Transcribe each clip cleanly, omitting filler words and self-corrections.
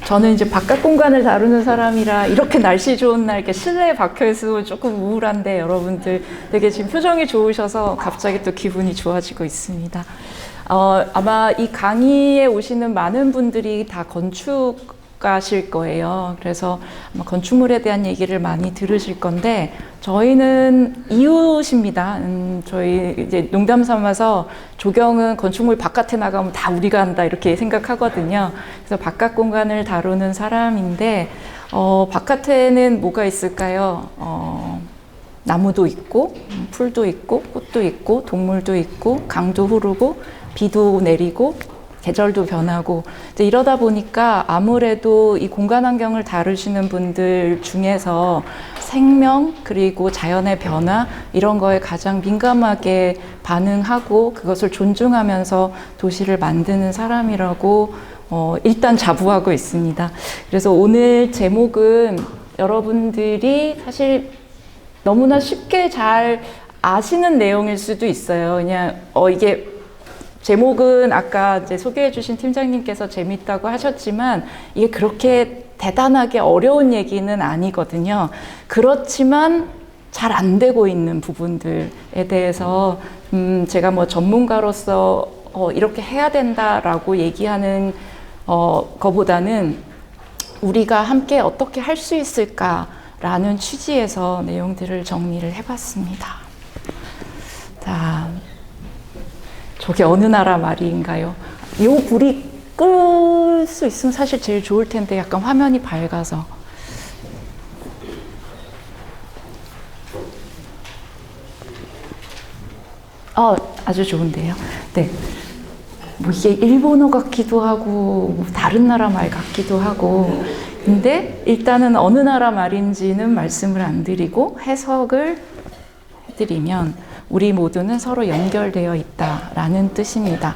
저는 이제 바깥 공간을 다루는 사람이라 이렇게 날씨 좋은 날 이렇게 실내에 박혀 있으면 조금 우울한데 여러분들 되게 지금 표정이 좋으셔서 갑자기 또 기분이 좋아지고 있습니다. 아마 이 강의에 오시는 많은 분들이 다 건축가실 거예요. 그래서 아마 건축물에 대한 얘기를 많이 들으실 건데 저희는 이웃입니다. 저희 이제 농담 삼아서 조경은 건축물 바깥에 나가면 다 우리가 한다 이렇게 생각하거든요. 그래서 바깥 공간을 다루는 사람인데 바깥에는 뭐가 있을까요? 나무도 있고 풀도 있고 꽃도 있고 동물도 있고 강도 흐르고 비도 내리고 계절도 변하고 이제 이러다 보니까 아무래도 이 공간 환경을 다루시는 분들 중에서 생명 그리고 자연의 변화 이런 거에 가장 민감하게 반응하고 그것을 존중하면서 도시를 만드는 사람이라고 일단 자부하고 있습니다. 그래서 오늘 제목은 여러분들이 사실 너무나 쉽게 잘 아시는 내용일 수도 있어요. 그냥 이게 제목은 아까 이제 소개해 주신 팀장님께서 재밌다고 하셨지만 이게 그렇게 대단하게 어려운 얘기는 아니거든요. 그렇지만 잘 안 되고 있는 부분들에 대해서 제가 뭐 전문가로서 이렇게 해야 된다라고 얘기하는 거보다는 우리가 함께 어떻게 할 수 있을까라는 취지에서 내용들을 정리를 해봤습니다. 자. 저게 어느 나라 말인가요? 요 불이 끌 수 있으면 사실 제일 좋을 텐데 약간 화면이 밝아서. 아주 좋은데요. 네. 뭐 이게 일본어 같기도 하고 뭐 다른 나라 말 같기도 하고 근데 일단은 어느 나라 말인지는 말씀을 안 드리고 해석을 해드리면 우리 모두는 서로 연결되어 있다라는 뜻입니다.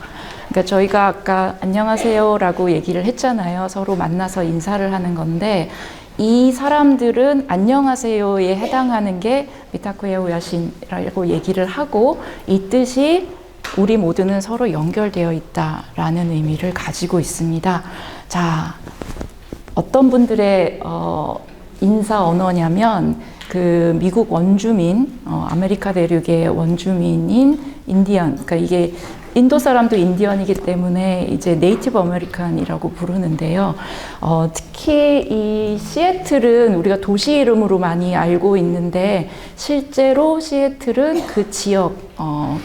그러니까 저희가 아까 안녕하세요라고 얘기를 했잖아요. 서로 만나서 인사를 하는 건데 이 사람들은 안녕하세요에 해당하는 게 미타쿠에 오야신이라고 얘기를 하고 이 뜻이 우리 모두는 서로 연결되어 있다라는 의미를 가지고 있습니다. 자, 어떤 분들의 인사 언어냐면 그 미국 원주민, 아메리카 대륙의 원주민인 인디언, 그러니까 이게 인도 사람도 인디언이기 때문에 이제 네이티브 아메리칸이라고 부르는데요. 특히 이 시애틀은 우리가 도시 이름으로 많이 알고 있는데 실제로 시애틀은 그 지역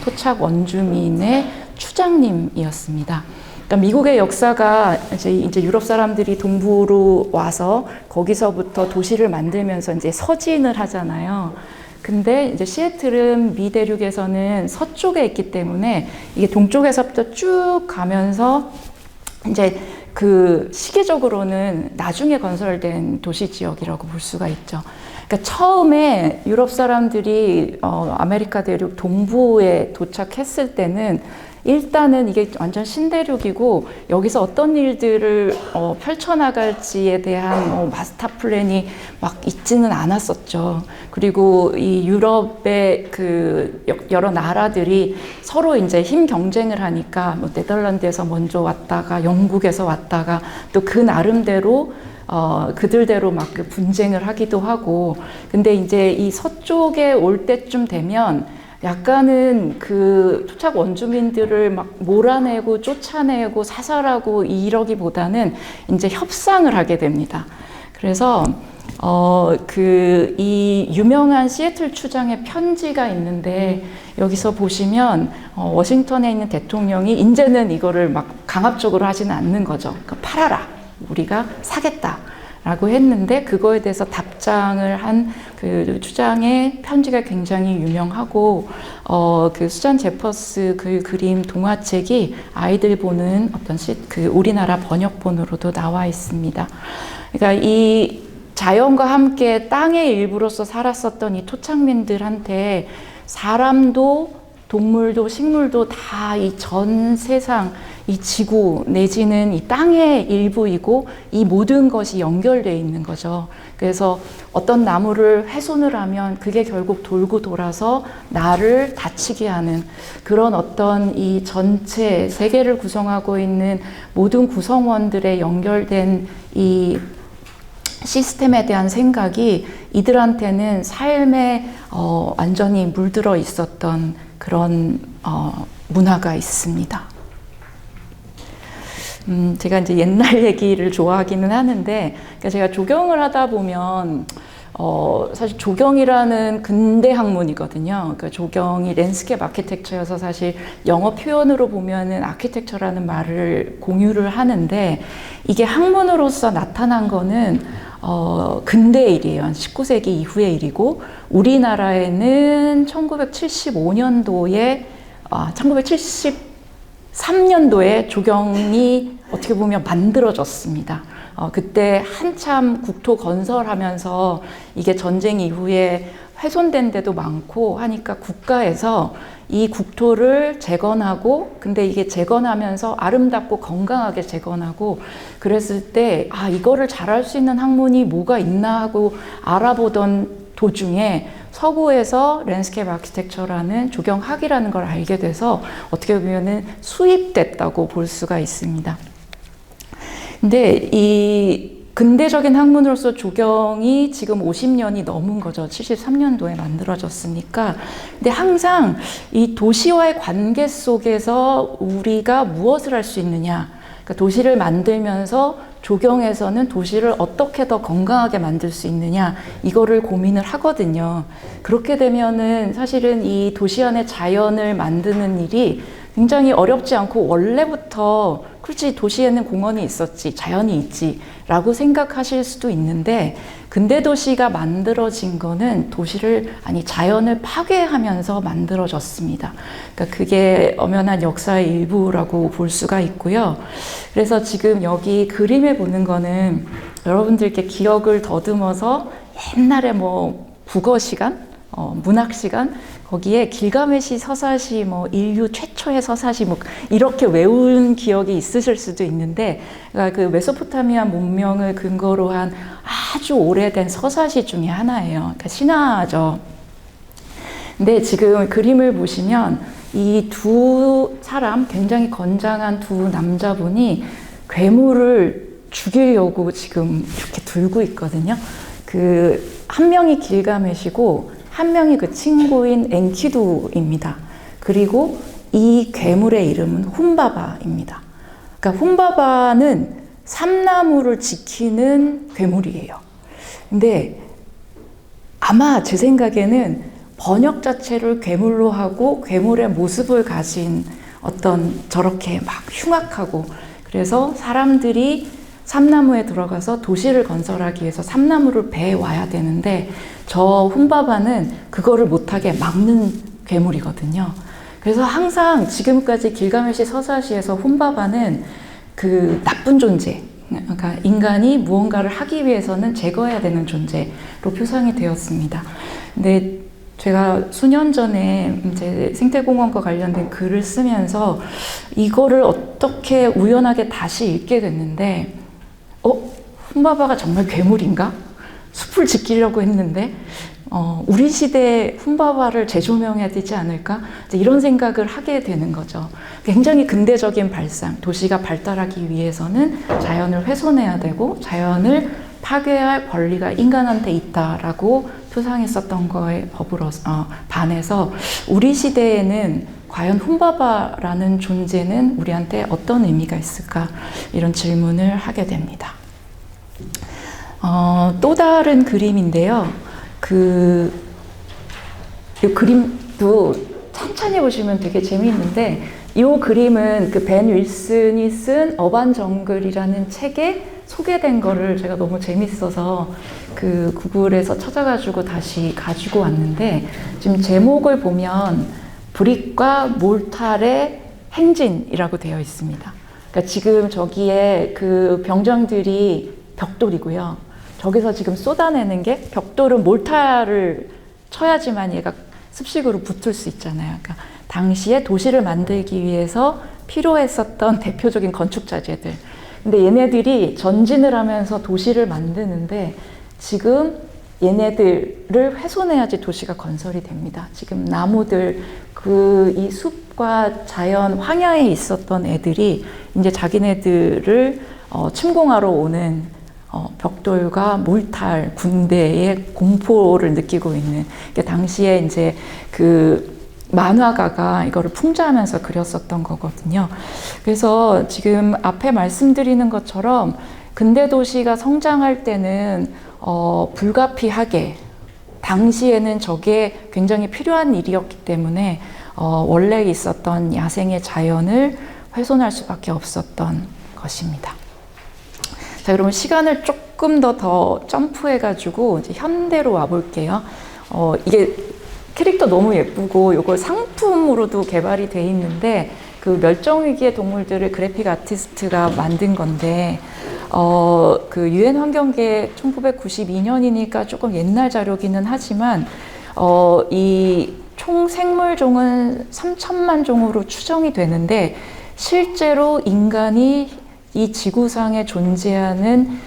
토착 원주민의 추장님이었습니다. 그러니까 미국의 역사가 이제 유럽 사람들이 동부로 와서 거기서부터 도시를 만들면서 이제 서진을 하잖아요. 근데 이제 시애틀은 미 대륙에서는 서쪽에 있기 때문에 이게 동쪽에서부터 쭉 가면서 이제 그 시기적으로는 나중에 건설된 도시 지역이라고 볼 수가 있죠. 그러니까 처음에 유럽 사람들이 아메리카 대륙 동부에 도착했을 때는 일단은 이게 완전 신대륙이고 여기서 어떤 일들을 펼쳐나갈지에 대한 마스터 플랜이 막 있지는 않았었죠. 그리고 이 유럽의 그 여러 나라들이 서로 이제 힘 경쟁을 하니까 뭐 네덜란드에서 먼저 왔다가 영국에서 왔다가 또 그 나름대로 그들대로 막 그 분쟁을 하기도 하고 근데 이제 이 서쪽에 올 때쯤 되면 약간은 그 토착 원주민들을 막 몰아내고 쫓아내고 사살하고 이러기보다는 이제 협상을 하게 됩니다. 그래서 이 유명한 시애틀 추장의 편지가 있는데 여기서 보시면 워싱턴에 있는 대통령이 이제는 이거를 막 강압적으로 하지는 않는 거죠. 그러니까 팔아라. 우리가 사겠다. 라고 했는데 그거에 대해서 답장을 한 그 추장의 편지가 굉장히 유명하고 그 수잔 제퍼스 그 그림 동화책이 아이들 보는 어떤 그 우리나라 번역본으로도 나와 있습니다. 그러니까 이 자연과 함께 땅의 일부로서 살았었던 이 토착민들한테 사람도 동물도 식물도 다 이 전 세상 이 지구 내지는 이 땅의 일부이고 이 모든 것이 연결되어 있는 거죠. 그래서 어떤 나무를 훼손을 하면 그게 결국 돌고 돌아서 나를 다치게 하는 그런 어떤 이 전체 세계를 구성하고 있는 모든 구성원들의 연결된 이 시스템에 대한 생각이 이들한테는 삶에 완전히 물들어 있었던 그런 문화가 있습니다. 제가 이제 옛날 얘기를 좋아하기는 하는데, 그러니까 제가 조경을 하다 보면 사실 조경이라는 근대 학문이거든요. 그러니까 조경이 랜드스케이프 아키텍처여서 사실 영어 표현으로 보면은 아키텍처라는 말을 공유를 하는데, 이게 학문으로서 나타난 거는 근대의 일이에요. 19세기 이후의 일이고, 우리나라에는 1975년도에 1973년도에 조경이 어떻게 보면 만들어졌습니다. 그때 한참 국토 건설하면서 이게 전쟁 이후에 훼손된 데도 많고 하니까 국가에서 이 국토를 재건하고, 근데 이게 재건하면서 아름답고 건강하게 재건하고 그랬을 때 이거를 잘할 수 있는 학문이 뭐가 있나 하고 알아보던 도중에 서구에서 랜드스케이프 아키텍처라는 조경학이라는 걸 알게 돼서 어떻게 보면은 수입됐다고 볼 수가 있습니다. 근데 이 근대적인 학문으로서 조경이 지금 50년이 넘은 거죠. 73년도에 만들어졌으니까. 근데 항상 이 도시와의 관계 속에서 우리가 무엇을 할 수 있느냐. 그러니까 도시를 만들면서 조경에서는 도시를 어떻게 더 건강하게 만들 수 있느냐, 이거를 고민을 하거든요. 그렇게 되면은 사실은 이 도시 안의 자연을 만드는 일이 굉장히 어렵지 않고, 원래부터 그렇지 도시에는 공원이 있었지, 자연이 있지 라고 생각하실 수도 있는데, 근대 도시가 만들어진 거는 자연을 파괴하면서 만들어졌습니다. 그러니까 그게 엄연한 역사의 일부라고 볼 수가 있고요. 그래서 지금 여기 그림을 보는 거는 여러분들께 기억을 더듬어서 옛날에 국어 시간, 문학 시간, 거기에 길가메시 서사시, 인류 최초의 서사시, 이렇게 외운 기억이 있으실 수도 있는데, 그러니까 그 메소포타미아 문명을 근거로 한 아주 오래된 서사시 중에 하나예요. 그러니까 신화죠. 근데 지금 그림을 보시면 이 두 사람, 굉장히 건장한 두 남자분이 괴물을 죽이려고 지금 이렇게 들고 있거든요. 한 명이 길가메시고, 한 명이 그 친구인 엔키두입니다. 그리고 이 괴물의 이름은 훔바바입니다. 그러니까 훔바바는 삼나무를 지키는 괴물이에요. 근데 아마 제 생각에는 번역 자체를 괴물로 하고 괴물의 모습을 가진 어떤 저렇게 막 흉악하고, 그래서 사람들이 삼나무에 들어가서 도시를 건설하기 위해서 삼나무를 베어 와야 되는데, 저 훔바바는 그거를 못하게 막는 괴물이거든요. 그래서 항상 지금까지 길가메시 서사시에서 훔바바는 그 나쁜 존재, 그러니까 인간이 무언가를 하기 위해서는 제거해야 되는 존재로 표상이 되었습니다. 근데 제가 수년 전에 이제 생태공원과 관련된 글을 쓰면서 이거를 어떻게 우연하게 다시 읽게 됐는데, 훔바바가 정말 괴물인가? 숲을 지키려고 했는데 우리 시대에 훔바바를 재조명해야 되지 않을까? 이런 생각을 하게 되는 거죠. 굉장히 근대적인 발상, 도시가 발달하기 위해서는 자연을 훼손해야 되고 자연을 파괴할 권리가 인간한테 있다라고 표상했었던 거에 반해서 우리 시대에는 과연 훔바바라는 존재는 우리한테 어떤 의미가 있을까? 이런 질문을 하게 됩니다. 또 다른 그림인데요. 이 그림도 천천히 보시면 되게 재미있는데, 이 그림은 그 벤 윌슨이 쓴 어반 정글이라는 책에 소개된 거를 제가 너무 재밌어서 그 구글에서 찾아가지고 다시 가지고 왔는데, 지금 제목을 보면 브릭과 몰탈의 행진이라고 되어 있습니다. 그러니까 지금 저기에 그 병정들이 벽돌이고요. 저기서 지금 쏟아내는 게, 벽돌은 몰타를 쳐야지만 얘가 습식으로 붙을 수 있잖아요. 그러니까 당시에 도시를 만들기 위해서 필요했었던 대표적인 건축 자재들. 근데 얘네들이 전진을 하면서 도시를 만드는데 지금 얘네들을 훼손해야지 도시가 건설이 됩니다. 지금 나무들, 이 숲과 자연 황야에 있었던 애들이 이제 자기네들을 침공하러 오는 벽돌과 몰탈 군대의 공포를 느끼고 있는, 당시에 이제 그 만화가가 이거를 풍자하면서 그렸었던 거거든요. 그래서 지금 앞에 말씀드리는 것처럼 근대 도시가 성장할 때는 불가피하게 당시에는 저게 굉장히 필요한 일이었기 때문에 원래 있었던 야생의 자연을 훼손할 수밖에 없었던 것입니다. 자, 그러면 시간을 조금 더 점프해가지고 이제 현대로 와볼게요. 이게 캐릭터 너무 예쁘고 이걸 상품으로도 개발이 돼 있는데 그 멸종위기의 동물들을 그래픽 아티스트가 만든 건데 그 유엔 환경계 1992년이니까 조금 옛날 자료기는 하지만 이 총 생물종은 3천만 종으로 추정이 되는데 실제로 인간이 이 지구상에 존재하는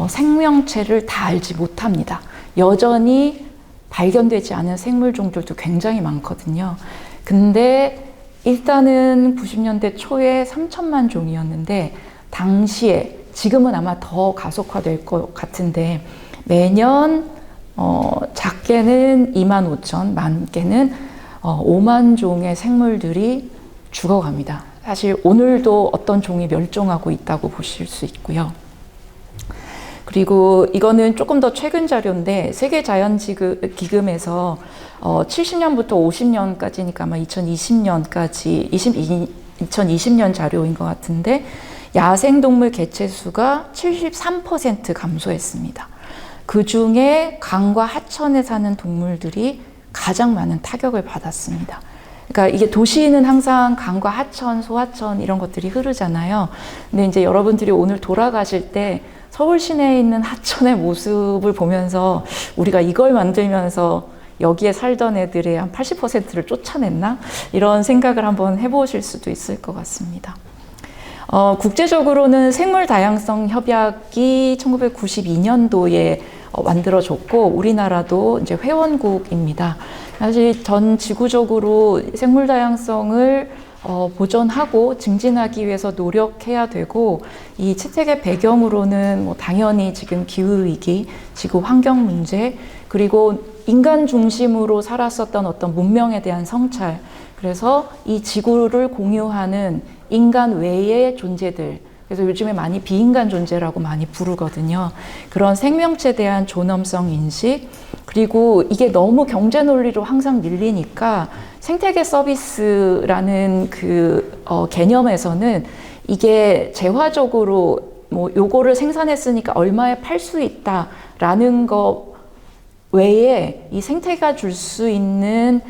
생명체를 다 알지 못합니다. 여전히 발견되지 않은 생물종들도 굉장히 많거든요. 근데 일단은 90년대 초에 3천만 종이었는데 당시에, 지금은 아마 더 가속화될 것 같은데 매년 작게는 25,000, 많게는 5만 종의 생물들이 죽어갑니다. 사실 오늘도 어떤 종이 멸종하고 있다고 보실 수 있고요. 그리고 이거는 조금 더 최근 자료인데 세계자연기금에서 70년부터 50년까지니까 아마 2020년까지 2020년 자료인 것 같은데 야생동물 개체수가 73% 감소했습니다. 그 중에 강과 하천에 사는 동물들이 가장 많은 타격을 받았습니다. 그러니까 이게 도시는 항상 강과 하천, 소하천 이런 것들이 흐르잖아요. 근데 이제 여러분들이 오늘 돌아가실 때 서울 시내에 있는 하천의 모습을 보면서 우리가 이걸 만들면서 여기에 살던 애들의 한 80%를 쫓아냈나? 이런 생각을 한번 해보실 수도 있을 것 같습니다. 국제적으로는 생물 다양성 협약이 1992년도에 만들어졌고 우리나라도 이제 회원국입니다. 사실 전 지구적으로 생물 다양성을 보존하고 증진하기 위해서 노력해야 되고 이 채택의 배경으로는 뭐 당연히 지금 기후위기, 지구 환경 문제, 그리고 인간 중심으로 살았었던 어떤 문명에 대한 성찰, 그래서 이 지구를 공유하는 인간 외의 존재들, 그래서 요즘에 많이 비인간 존재라고 많이 부르거든요. 그런 생명체에 대한 존엄성 인식, 그리고 이게 너무 경제 논리로 항상 밀리니까 생태계 서비스라는 그 개념에서는 이게 재화적으로 뭐 요거를 생산했으니까 얼마에 팔 수 있다라는 거 외에 이 생태가 줄 수 있는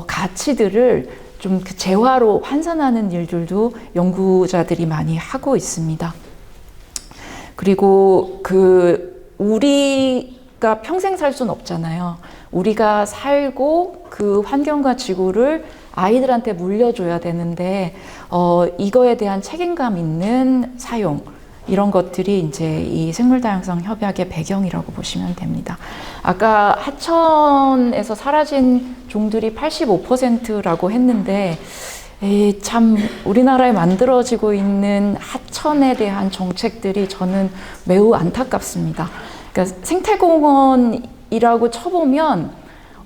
가치들을 좀 그 재화로 환산하는 일들도 연구자들이 많이 하고 있습니다. 그리고 우리가 평생 살 수는 없잖아요. 우리가 살고 그 환경과 지구를 아이들한테 물려줘야 되는데 이거에 대한 책임감 있는 사용, 이런 것들이 이제 이 생물다양성 협약의 배경이라고 보시면 됩니다. 아까 하천에서 사라진 종들이 85%라고 했는데 참 우리나라에 만들어지고 있는 하천에 대한 정책들이 저는 매우 안타깝습니다. 그러니까 생태공원이라고 쳐보면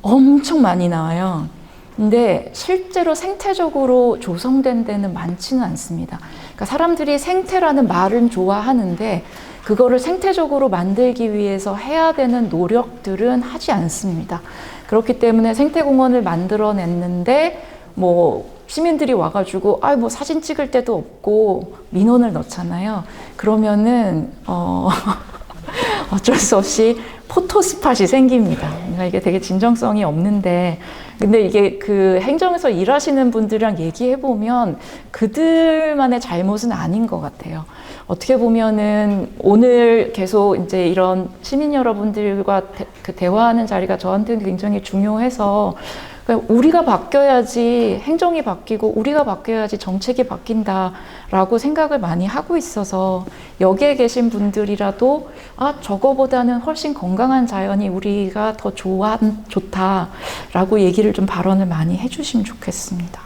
엄청 많이 나와요. 근데 실제로 생태적으로 조성된 데는 많지는 않습니다. 그러니까 사람들이 생태라는 말은 좋아하는데 그거를 생태적으로 만들기 위해서 해야 되는 노력들은 하지 않습니다. 그렇기 때문에 생태공원을 만들어냈는데 뭐 시민들이 와가지고 뭐 사진 찍을 데도 없고 민원을 넣잖아요. 그러면은 어쩔 수 없이 포토스팟이 생깁니다. 그러니까 이게 되게 진정성이 없는데, 근데 이게 그 행정에서 일하시는 분들이랑 얘기해보면 그들만의 잘못은 아닌 것 같아요. 어떻게 보면은 오늘 계속 이제 이런 시민 여러분들과 대화하는 자리가 저한테는 굉장히 중요해서 그러니까 우리가 바뀌어야지 행정이 바뀌고 우리가 바뀌어야지 정책이 바뀐다라고 생각을 많이 하고 있어서 여기에 계신 분들이라도 저거보다는 훨씬 건강한 자연이 우리가 더 좋다라고 얘기를 좀 발언을 많이 해주시면 좋겠습니다.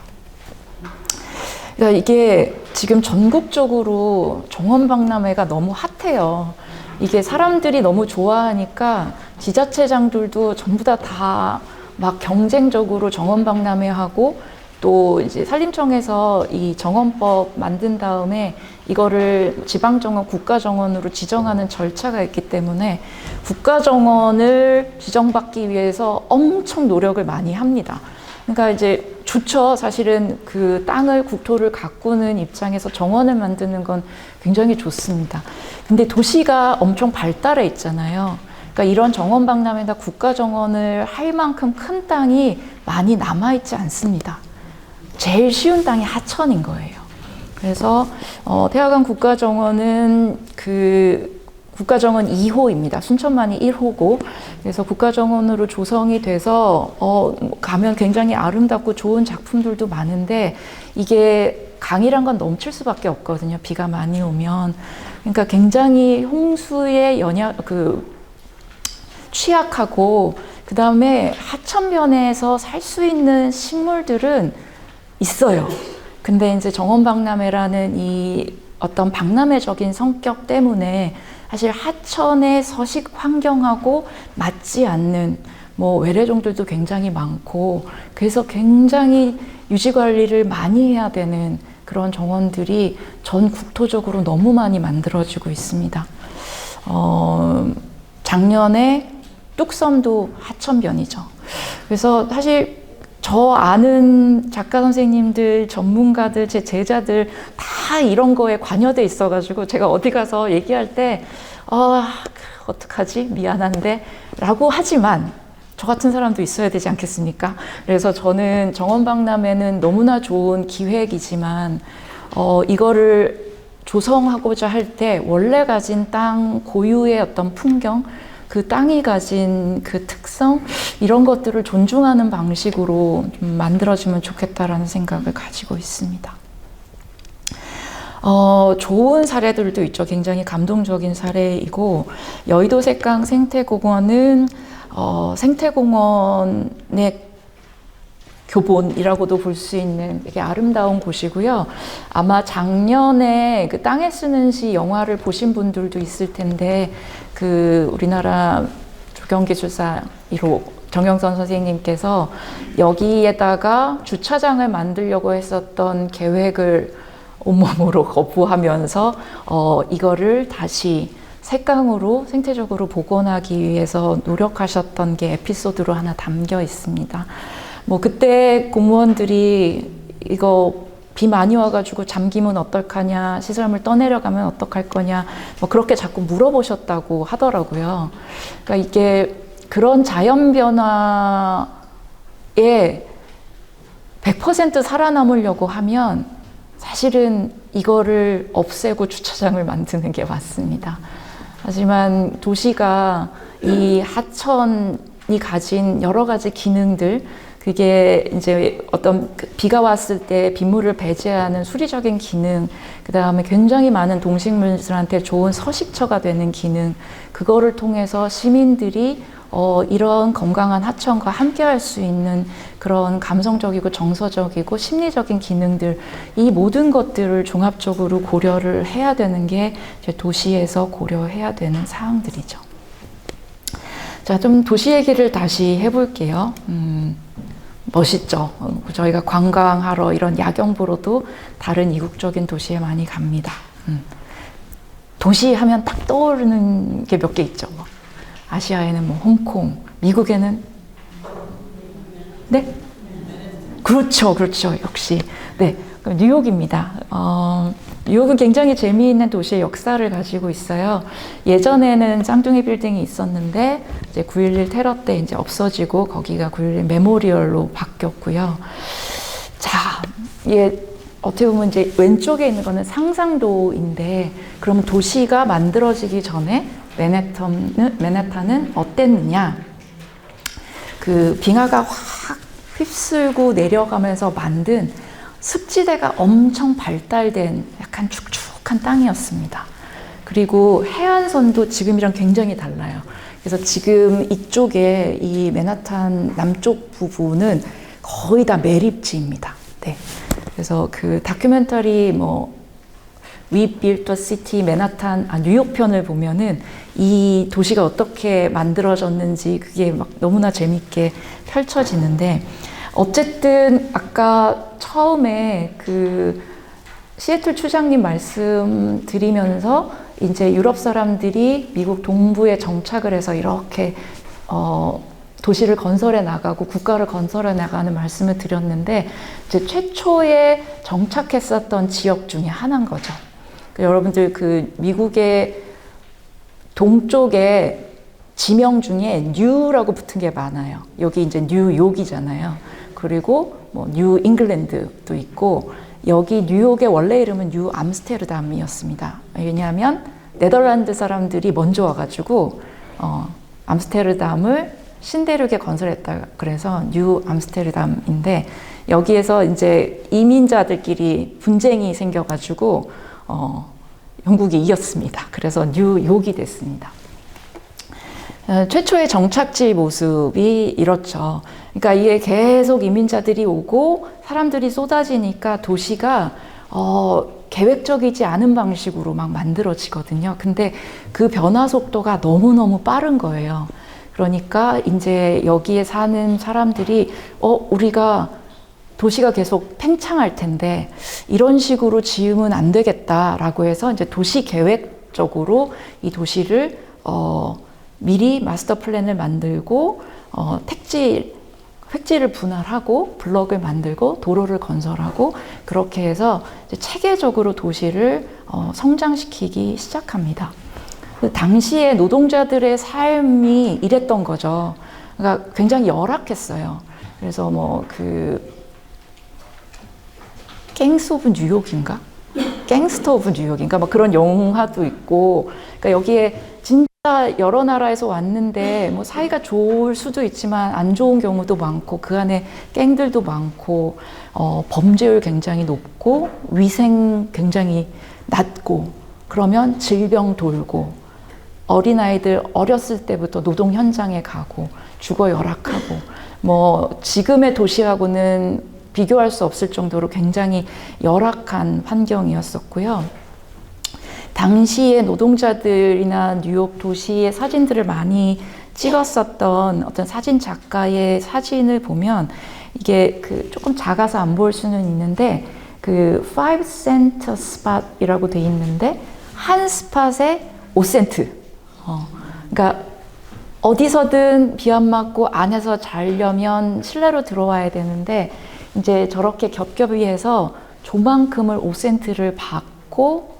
그러니까 이게 지금 전국적으로 정원박람회가 너무 핫해요. 이게 사람들이 너무 좋아하니까 지자체장들도 전부 다 막 경쟁적으로 정원박람회하고 또 이제 산림청에서 이 정원법 만든 다음에 이거를 지방정원, 국가정원으로 지정하는 절차가 있기 때문에 국가정원을 지정받기 위해서 엄청 노력을 많이 합니다. 그러니까 이제 좋죠. 사실은 그 땅을, 국토를 가꾸는 입장에서 정원을 만드는 건 굉장히 좋습니다. 근데 도시가 엄청 발달해 있잖아요. 그러니까 이런 정원박람회나 국가정원을 할 만큼 큰 땅이 많이 남아있지 않습니다. 제일 쉬운 땅이 하천인 거예요. 그래서 태화강 국가정원은 국가정원 2호입니다. 순천만이 1호고, 그래서 국가정원으로 조성이 돼서 가면 굉장히 아름답고 좋은 작품들도 많은데 이게 강이란 건 넘칠 수밖에 없거든요. 비가 많이 오면. 그러니까 굉장히 홍수에 취약하고, 그 다음에 하천변에서 살 수 있는 식물들은 있어요. 근데 이제 정원박람회라는 이 어떤 박람회적인 성격 때문에 사실 하천의 서식 환경하고 맞지 않는 외래종들도 굉장히 많고, 그래서 굉장히 유지 관리를 많이 해야 되는 그런 정원들이 전 국토적으로 너무 많이 만들어지고 있습니다. 작년에 뚝섬도 하천변이죠. 그래서 사실 저 아는 작가 선생님들, 전문가들, 제 제자들 다 이런 거에 관여돼 있어가지고 제가 어디 가서 얘기할 때 어떡하지? 미안한데 라고 하지만 저 같은 사람도 있어야 되지 않겠습니까? 그래서 저는 정원박람회는 너무나 좋은 기획이지만 이거를 조성하고자 할 때 원래 가진 땅 고유의 어떤 풍경, 그 땅이 가진 그 특성, 이런 것들을 존중하는 방식으로 좀 만들어지면 좋겠다라는 생각을 가지고 있습니다. 좋은 사례들도 있죠. 굉장히 감동적인 사례이고, 여의도 색강 생태공원은 생태공원의 교본이라고도 볼 수 있는 되게 아름다운 곳이고요. 아마 작년에 그 땅에 쓰는 시 영화를 보신 분들도 있을 텐데, 우리나라 조경기술사 1호 정영선 선생님께서 여기에다가 주차장을 만들려고 했었던 계획을 온몸으로 거부하면서 이거를 다시 색강으로 생태적으로 복원하기 위해서 노력하셨던 게 에피소드로 하나 담겨 있습니다. 그때 공무원들이 이거 비 많이 와가지고 잠기면 어떡하냐, 시설물 떠내려가면 어떡할 거냐, 그렇게 자꾸 물어보셨다고 하더라고요. 그러니까 이게 그런 자연 변화에 100% 살아남으려고 하면 사실은 이거를 없애고 주차장을 만드는 게 맞습니다. 하지만 도시가 이 하천이 가진 여러 가지 기능들, 그게 이제 어떤 비가 왔을 때 빗물을 배제하는 수리적인 기능, 그 다음에 굉장히 많은 동식물들한테 좋은 서식처가 되는 기능, 그거를 통해서 시민들이 이런 건강한 하천과 함께 할 수 있는 그런 감성적이고 정서적이고 심리적인 기능들, 이 모든 것들을 종합적으로 고려를 해야 되는 게 이제 도시에서 고려해야 되는 사항들이죠. 자, 좀 도시 얘기를 다시 해볼게요. 멋있죠. 저희가 관광하러 이런 야경 보러도 다른 이국적인 도시에 많이 갑니다. 도시 하면 딱 떠오르는 게 몇 개 있죠. 아시아에는 홍콩, 미국에는 네? 그렇죠. 역시. 네. 뉴욕입니다. 뉴욕은 굉장히 재미있는 도시의 역사를 가지고 있어요. 예전에는 쌍둥이 빌딩이 있었는데 이제 9.11 테러 때 이제 없어지고 거기가 9.11 메모리얼로 바뀌었고요. 자, 어떻게 보면 이제 왼쪽에 있는 거는 상상도인데, 그럼 도시가 만들어지기 전에 맨해튼은 어땠느냐? 빙하가 확 휩쓸고 내려가면서 만든 습지대가 엄청 발달된 약간 축축한 땅이었습니다. 그리고 해안선도 지금이랑 굉장히 달라요. 그래서 지금 이쪽에 이 맨하탄 남쪽 부분은 거의 다 매립지입니다. 네. 그래서 그 다큐멘터리 We Built a City 맨하탄 뉴욕 편을 보면은 이 도시가 어떻게 만들어졌는지 그게 막 너무나 재밌게 펼쳐지는데, 어쨌든 아까 처음에 그 시애틀 추장님 말씀 드리면서 이제 유럽 사람들이 미국 동부에 정착을 해서 이렇게 도시를 건설해 나가고 국가를 건설해 나가는 말씀을 드렸는데, 이제 최초에 정착했었던 지역 중에 하나인 거죠. 여러분들 그 미국의 동쪽에 지명 중에 뉴라고 붙은 게 많아요. 여기 이제 뉴욕이잖아요. 그리고 뭐 뉴 잉글랜드도 있고, 여기 뉴욕의 원래 이름은 뉴 암스테르담이었습니다. 왜냐하면 네덜란드 사람들이 먼저 와가지고 암스테르담을 신대륙에 건설했다 그래서 뉴 암스테르담인데, 여기에서 이제 이민자들끼리 분쟁이 생겨가지고 영국이 이겼습니다. 그래서 뉴욕이 됐습니다. 최초의 정착지 모습이 이렇죠. 그러니까 이게 계속 이민자들이 오고 사람들이 쏟아지니까 도시가 계획적이지 않은 방식으로 막 만들어지거든요. 근데 그 변화 속도가 너무너무 빠른 거예요. 그러니까 이제 여기에 사는 사람들이 우리가 도시가 계속 팽창할 텐데 이런 식으로 지으면 안 되겠다라고 해서 이제 도시 계획적으로 이 도시를 미리 마스터 플랜을 만들고 획지를 분할하고 블럭을 만들고 도로를 건설하고, 그렇게 해서 이제 체계적으로 도시를 성장시키기 시작합니다. 그 당시에 노동자들의 삶이 이랬던 거죠. 그러니까 굉장히 열악했어요. 그래서 갱스 오브 뉴욕인가? 갱스터 오브 뉴욕인가? 막 그런 영화도 있고, 그러니까 여기에 진짜 여러 나라에서 왔는데 뭐 사이가 좋을 수도 있지만 안 좋은 경우도 많고, 그 안에 갱들도 많고, 범죄율 굉장히 높고, 위생 굉장히 낮고, 그러면 질병 돌고, 어린아이들 어렸을 때부터 노동 현장에 가고, 주거 열악하고, 뭐 지금의 도시하고는 비교할 수 없을 정도로 굉장히 열악한 환경이었었고요. 당시에 노동자들이나 뉴욕 도시의 사진들을 많이 찍었었던 어떤 사진 작가의 사진을 보면, 이게 조금 작아서 안 보일 수는 있는데, 5 cent spot이라고 돼 있는데 한 스팟에 5센트. 그러니까 어디서든 비 안 맞고 안에서 자려면 실내로 들어와야 되는데, 이제 저렇게 겹겹이해서 조만큼을 5센트를 받고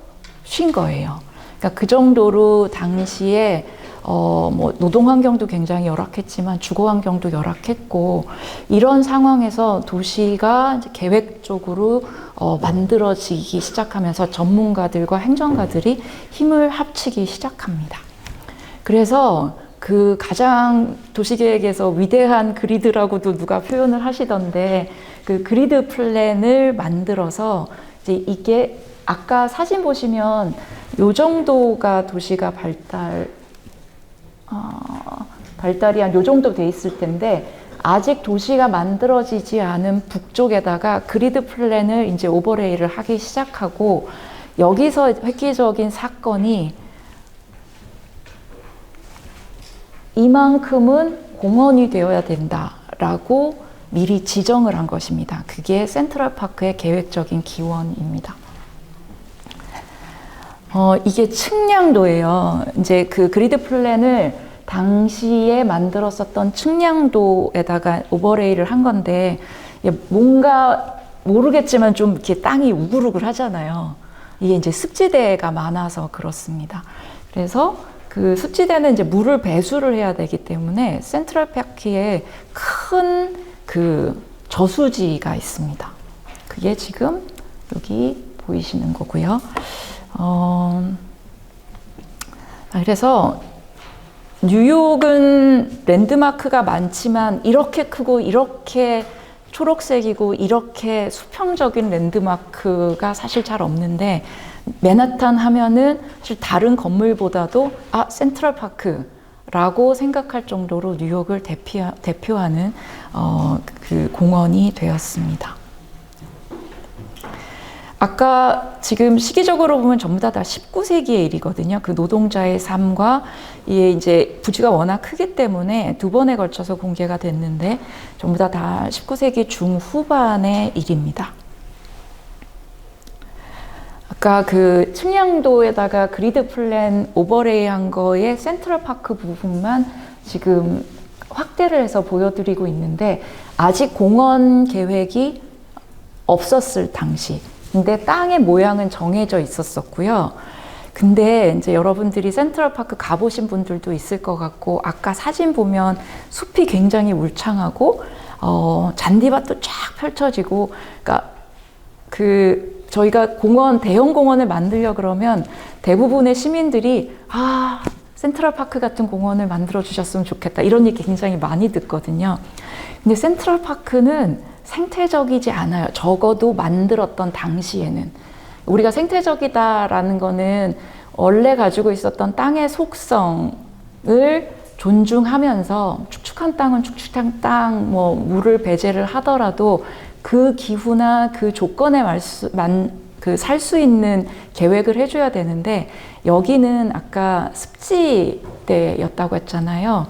쉰 거예요. 그러니까 그 정도로 당시에 뭐 노동 환경도 굉장히 열악했지만 주거 환경도 열악했고, 이런 상황에서 도시가 이제 계획적으로 만들어지기 시작하면서 전문가들과 행정가들이 힘을 합치기 시작합니다. 그래서 그 가장 도시계획에서 위대한 그리드라고도 누가 표현을 하시던데, 그 그리드 플랜을 만들어서 이제 이게 아까 사진 보시면 요 정도가 도시가 발달이 한 요 정도 돼 있을 텐데, 아직 도시가 만들어지지 않은 북쪽에다가 그리드 플랜을 이제 오버레이를 하기 시작하고, 여기서 획기적인 사건이 이만큼은 공원이 되어야 된다라고 미리 지정을 한 것입니다. 그게 센트럴파크의 계획적인 기원입니다. 이게 측량도예요. 이제 그 그리드 플랜을 당시에 만들었었던 측량도에다가 오버레이를 한 건데, 뭔가 모르겠지만 좀 이렇게 땅이 우글우글 하잖아요. 이게 이제 습지대가 많아서 그렇습니다. 그래서 그 습지대는 이제 물을 배수를 해야 되기 때문에 센트럴파크에 큰 그 저수지가 있습니다. 그게 지금 여기 보이시는 거고요. 그래서 뉴욕은 랜드마크가 많지만 이렇게 크고 이렇게 초록색이고 이렇게 수평적인 랜드마크가 사실 잘 없는데 맨하탄 하면은 사실 다른 건물보다도 센트럴파크라고 생각할 정도로 뉴욕을 대표하는 그 공원이 되었습니다. 아까 지금 시기적으로 보면 전부 다 19세기의 일이거든요. 그 노동자의 삶과 이제 부지가 워낙 크기 때문에 두 번에 걸쳐서 공개가 됐는데 전부 다 19세기 중후반의 일입니다. 아까 그 층량도에다가 그리드 플랜 오버레이 한 거에 센트럴파크 부분만 지금 확대를 해서 보여드리고 있는데 아직 공원 계획이 없었을 당시. 근데 땅의 모양은 정해져 있었었고요. 근데 이제 여러분들이 센트럴파크 가보신 분들도 있을 것 같고 아까 사진 보면 숲이 굉장히 울창하고 잔디밭도 쫙 펼쳐지고 그러니까 저희가 대형 공원을 만들려 그러면 대부분의 시민들이 센트럴파크 같은 공원을 만들어 주셨으면 좋겠다 이런 얘기 굉장히 많이 듣거든요. 근데 센트럴파크는 생태적이지 않아요. 적어도 만들었던 당시에는. 우리가 생태적이다라는 거는 원래 가지고 있었던 땅의 속성을 존중하면서 축축한 땅은 축축한 땅, 물을 배제를 하더라도 그 기후나 그 조건에 살 수 있는 계획을 해줘야 되는데 여기는 아까 습지대였다고 했잖아요.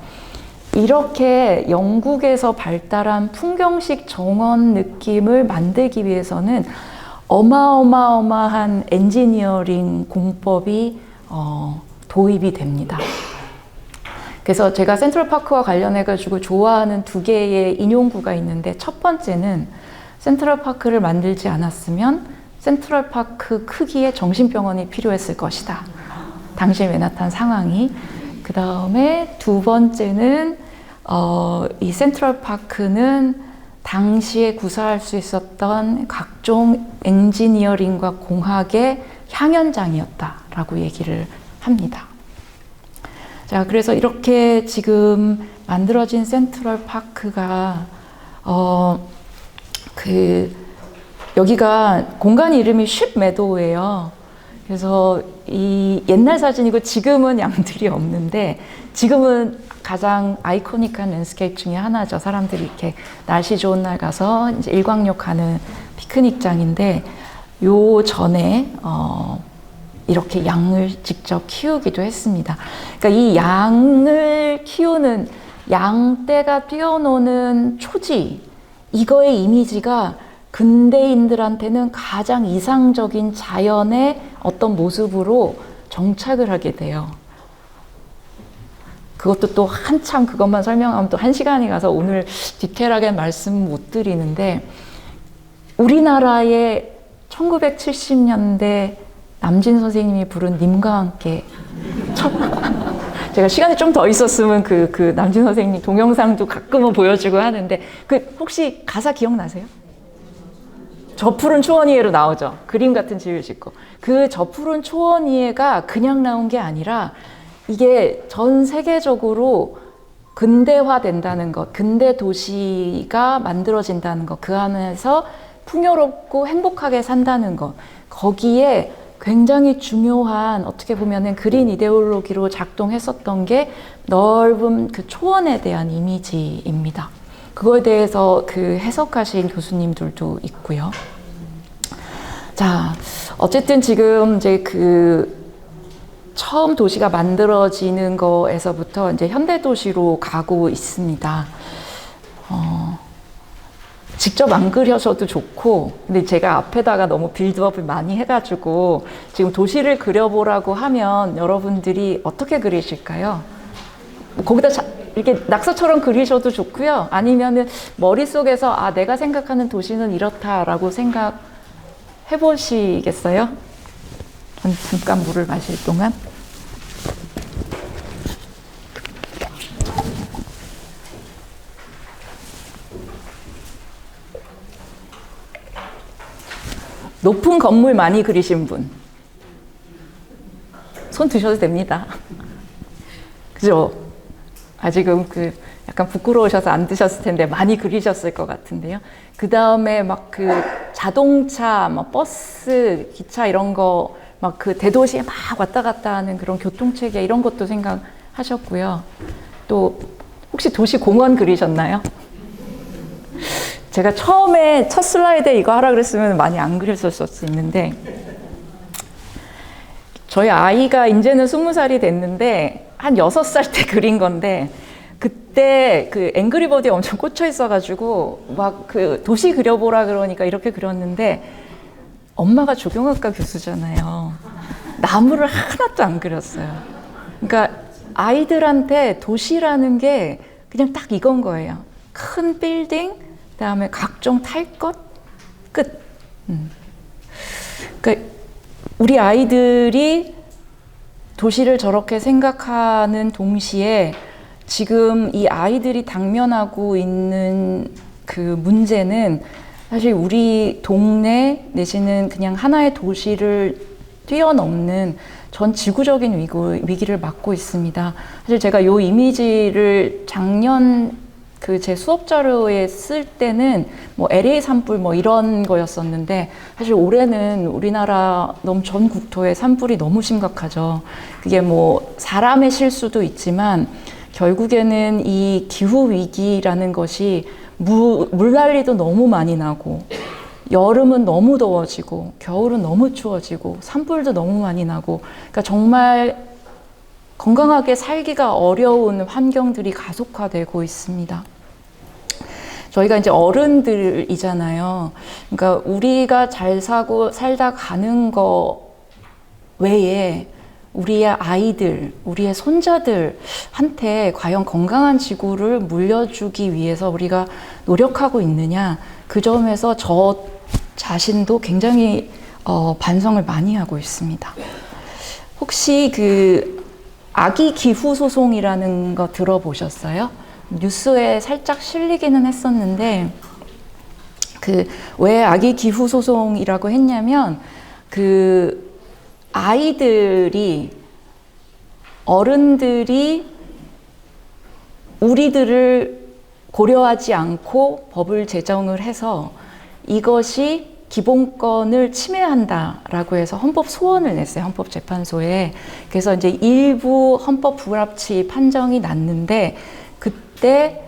이렇게 영국에서 발달한 풍경식 정원 느낌을 만들기 위해서는 어마어마한 엔지니어링 공법이 도입이 됩니다. 그래서 제가 센트럴파크와 관련해가지고 좋아하는 두 개의 인용구가 있는데 첫 번째는 센트럴파크를 만들지 않았으면 센트럴파크 크기의 정신병원이 필요했을 것이다. 당시 맨하탄 상황이. 그 다음에 두 번째는 이 센트럴파크는 당시에 구사할 수 있었던 각종 엔지니어링과 공학의 향연장이었다라고 얘기를 합니다. 자, 그래서 이렇게 지금 만들어진 센트럴파크가 여기가 공간 이름이 쉽 매도우예요. 그래서 이 옛날 사진이고 지금은 양들이 없는데 지금은 가장 아이코닉한 랜드스케이프 중에 하나죠. 사람들이 이렇게 날씨 좋은 날 가서 이제 일광욕 가는 피크닉장인데 요 전에 이렇게 양을 직접 키우기도 했습니다. 그러니까 이 양을 키우는 양떼가 뛰어노는 초지 이거의 이미지가 근대인들한테는 가장 이상적인 자연의 어떤 모습으로 정착을 하게 돼요. 그것도 또 한참 그것만 설명하면 또 1시간이 가서 오늘 디테일하게 말씀 못 드리는데 우리나라의 1970년대 남진 선생님이 부른 님과 함께 제가 시간이 좀 더 있었으면 그 남진 선생님 동영상도 가끔은 보여주고 하는데 혹시 가사 기억나세요? 저 푸른 초원 위에로 나오죠. 그림 같은 집을 짓고. 그 저 푸른 초원 위에가 그냥 나온 게 아니라 이게 전 세계적으로 근대화된다는 것, 근대 도시가 만들어진다는 것, 그 안에서 풍요롭고 행복하게 산다는 것, 거기에 굉장히 중요한 어떻게 보면은 그린 이데올로기로 작동했었던 게 넓은 그 초원에 대한 이미지입니다. 그거에 대해서 해석하신 교수님들도 있고요. 자, 어쨌든 지금 이제 처음 도시가 만들어지는 거에서부터 이제 현대 도시로 가고 있습니다. 직접 안 그려셔도 좋고, 근데 제가 앞에다가 너무 빌드업을 많이 해가지고 지금 도시를 그려보라고 하면 여러분들이 어떻게 그리실까요? 거기다 이렇게 낙서처럼 그리셔도 좋고요. 아니면은 머릿속에서 내가 생각하는 도시는 이렇다라고 생각해 보시겠어요? 전 잠깐 물을 마실 동안. 높은 건물 많이 그리신 분. 손 드셔도 됩니다. 그죠? 지금 약간 부끄러우셔서 안 드셨을 텐데 많이 그리셨을 것 같은데요. 그 다음에 막 그 자동차, 막 버스, 기차 이런 거 막 그 대도시에 막 왔다 갔다 하는 그런 교통체계 이런 것도 생각하셨고요. 또 혹시 도시 공원 그리셨나요? 제가 처음에 첫 슬라이드에 이거 하라 그랬으면 많이 안 그렸을 수 있는데 저희 아이가 이제는 20살이 됐는데 한 6살 때 그린 건데 그때 그 앵그리버드에 엄청 꽂혀 있어가지고 막 그 도시 그려보라 그러니까 이렇게 그렸는데 엄마가 조경학과 교수잖아요. 나무를 하나도 안 그렸어요. 그러니까 아이들한테 도시라는 게 그냥 딱 이건 거예요. 큰 빌딩, 그다음에 각종 탈 것, 끝. 그러니까 우리 아이들이 도시를 저렇게 생각하는 동시에 지금 이 아이들이 당면하고 있는 그 문제는 사실 우리 동네 내지는 그냥 하나의 도시를 뛰어넘는 전 지구적인 위기를 맞고 있습니다. 사실 제가 이 이미지를 작년 그 제 수업 자료에 쓸 때는 뭐 LA 산불 뭐 이런 거였었는데 사실 올해는 우리나라 전 국토의 산불이 너무 심각하죠. 그게 뭐 사람의 실수도 있지만 결국에는 이 기후 위기라는 것이 물난리도 너무 많이 나고 여름은 너무 더워지고 겨울은 너무 추워지고 산불도 너무 많이 나고 그러니까 정말 건강하게 살기가 어려운 환경들이 가속화되고 있습니다. 저희가 이제 어른들이잖아요. 그러니까 우리가 잘 살다 가는 거 외에 우리의 아이들, 우리의 손자들한테 과연 건강한 지구를 물려주기 위해서 우리가 노력하고 있느냐, 그 점에서 저 자신도 굉장히 반성을 많이 하고 있습니다. 혹시 그 아기 기후 소송이라는 거 들어보셨어요? 뉴스에 살짝 실리기는 했었는데 그 왜 아기 기후 소송이라고 했냐면 그 아이들이 어른들이 우리들을 고려하지 않고 법을 제정을 해서 이것이 기본권을 침해한다라고 해서 헌법 소원을 냈어요. 헌법재판소에. 그래서 이제 일부 헌법 불합치 판정이 났는데 그때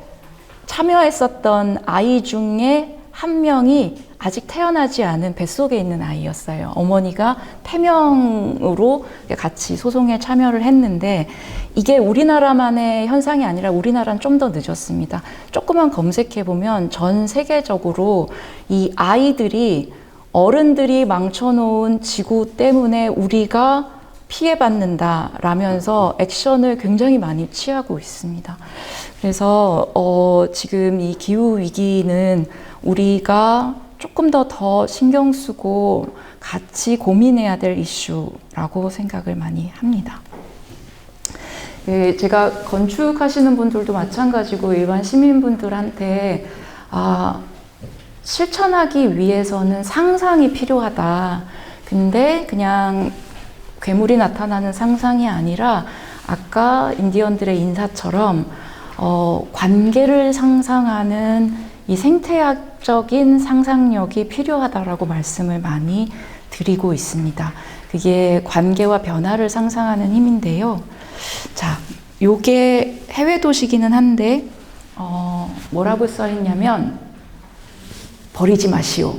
참여했었던 아이 중에 한 명이 아직 태어나지 않은 뱃속에 있는 아이였어요. 어머니가 폐명으로 같이 소송에 참여를 했는데 이게 우리나라만의 현상이 아니라 우리나라는 좀 더 늦었습니다. 조금만 검색해보면 전 세계적으로 이 아이들이 어른들이 망쳐놓은 지구 때문에 우리가 피해받는다라면서 액션을 굉장히 많이 취하고 있습니다. 그래서 지금 이 기후 위기는 우리가 조금 더 신경 쓰고 같이 고민해야 될 이슈라고 생각을 많이 합니다. 제가 건축하시는 분들도 마찬가지고 일반 시민분들한테 실천하기 위해서는 상상이 필요하다. 근데 그냥 괴물이 나타나는 상상이 아니라 아까 인디언들의 인사처럼 관계를 상상하는 이 생태학적인 상상력이 필요하다라고 말씀을 많이 드리고 있습니다. 그게 관계와 변화를 상상하는 힘인데요. 자, 요게 해외 도시기는 한데 뭐라고 써 있냐면 버리지 마시오.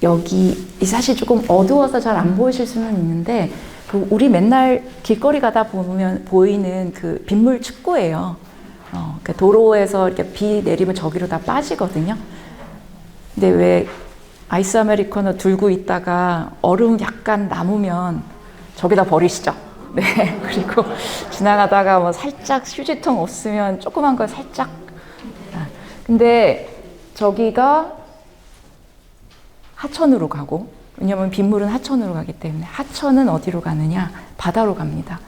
여기 사실 조금 어두워서 잘 안 보이실 수는 있는데 우리 맨날 길거리 가다 보면 보이는 그 빗물 축구예요. 그러니까 도로에서 이렇게 비 내리면 저기로 다 빠지거든요. 근데 왜 아이스 아메리카노 들고 있다가 얼음 약간 남으면 저기다 버리시죠. 네. 그리고 지나가다가 뭐 살짝 휴지통 없으면 조그만 거 살짝. 근데 저기가 하천으로 가고, 왜냐면 빗물은 하천으로 가기 때문에 하천은 어디로 가느냐? 바다로 갑니다.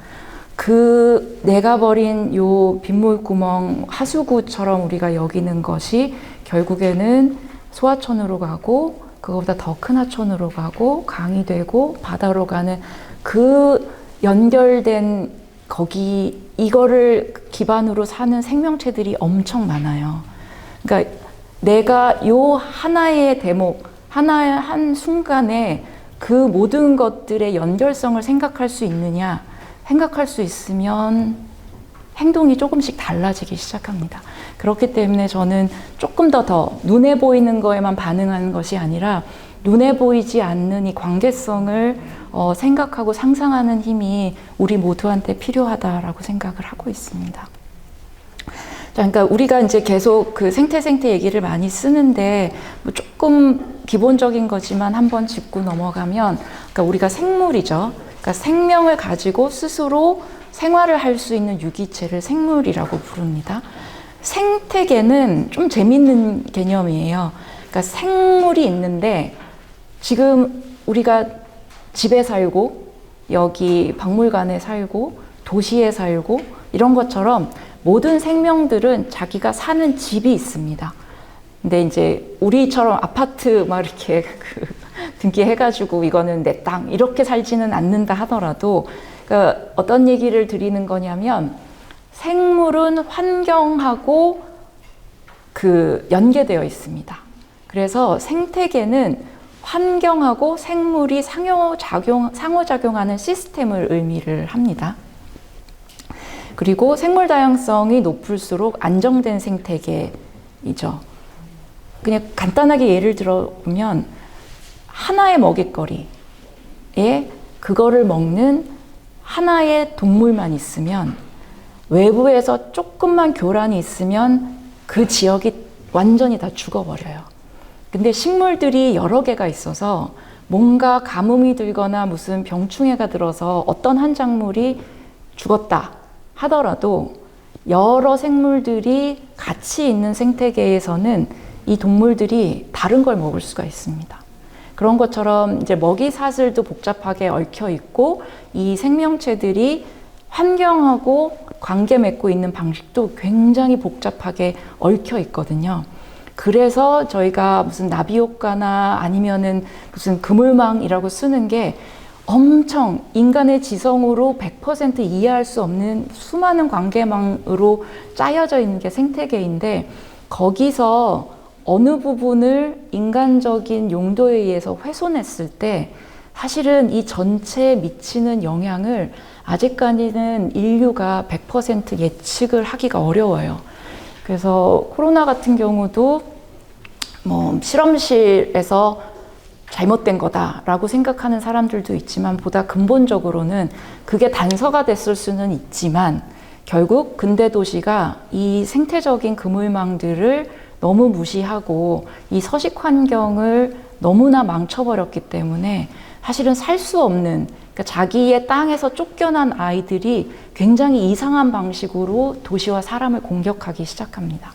내가 버린 요 빗물구멍 하수구처럼 우리가 여기는 것이 결국에는 소하천으로 가고 그거보다 더 큰 하천으로 가고 강이 되고 바다로 가는 그 연결된 거기 이거를 기반으로 사는 생명체들이 엄청 많아요. 그러니까 내가 요 하나의 대목, 하나의 한 순간에 그 모든 것들의 연결성을 생각할 수 있느냐, 생각할 수 있으면 행동이 조금씩 달라지기 시작합니다. 그렇기 때문에 저는 조금 더 눈에 보이는 거에만 반응하는 것이 아니라 눈에 보이지 않는 이 관계성을 생각하고 상상하는 힘이 우리 모두한테 필요하다라고 생각을 하고 있습니다. 그러니까 우리가 이제 계속 그 생태 얘기를 많이 쓰는데 뭐 조금 기본적인 거지만 한번 짚고 넘어가면, 그러니까 우리가 생물이죠. 그러니까 생명을 가지고 스스로 생활을 할 수 있는 유기체를 생물이라고 부릅니다. 생태계는 좀 재밌는 개념이에요. 그러니까 생물이 있는데 지금 우리가 집에 살고 여기 박물관에 살고 도시에 살고 이런 것처럼 모든 생명들은 자기가 사는 집이 있습니다. 근데 이제 우리처럼 아파트 막 이렇게 등기해가지고 이거는 내 땅 이렇게 살지는 않는다 하더라도, 그러니까 어떤 얘기를 드리는 거냐면 생물은 환경하고 연계되어 있습니다. 그래서 생태계는 환경하고 생물이 상호작용하는 시스템을 의미를 합니다. 그리고 생물 다양성이 높을수록 안정된 생태계이죠. 그냥 간단하게 예를 들어보면 하나의 먹잇거리에 그거를 먹는 하나의 동물만 있으면, 외부에서 조금만 교란이 있으면 그 지역이 완전히 다 죽어버려요. 근데 식물들이 여러 개가 있어서 뭔가 가뭄이 들거나 무슨 병충해가 들어서 어떤 한 작물이 죽었다 하더라도 여러 생물들이 같이 있는 생태계에서는 이 동물들이 다른 걸 먹을 수가 있습니다. 그런 것처럼 이제 먹이 사슬도 복잡하게 얽혀 있고 이 생명체들이 환경하고 관계 맺고 있는 방식도 굉장히 복잡하게 얽혀 있거든요. 그래서 저희가 무슨 나비 효과나 아니면은 무슨 그물망이라고 쓰는 게 엄청 인간의 지성으로 100% 이해할 수 없는 수많은 관계망으로 짜여져 있는 게 생태계인데, 거기서 어느 부분을 인간적인 용도에 의해서 훼손했을 때 사실은 이 전체에 미치는 영향을 아직까지는 인류가 100% 예측을 하기가 어려워요. 그래서 코로나 같은 경우도 뭐 실험실에서 잘못된 거다라고 생각하는 사람들도 있지만, 보다 근본적으로는 그게 단서가 됐을 수는 있지만 결국 근대 도시가 이 생태적인 그물망들을 너무 무시하고 이 서식 환경을 너무나 망쳐버렸기 때문에 사실은 살 수 없는, 그러니까 자기의 땅에서 쫓겨난 아이들이 굉장히 이상한 방식으로 도시와 사람을 공격하기 시작합니다.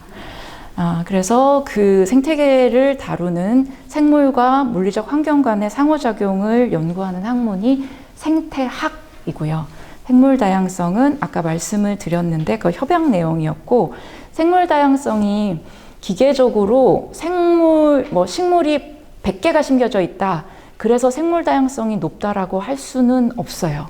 그래서 그 생태계를 다루는 생물과 물리적 환경 간의 상호작용을 연구하는 학문이 생태학이고요. 생물 다양성은 아까 말씀을 드렸는데 그 협약 내용이었고, 생물 다양성이 기계적으로 식물이 100개가 심겨져 있다, 그래서 생물 다양성이 높다라고 할 수는 없어요.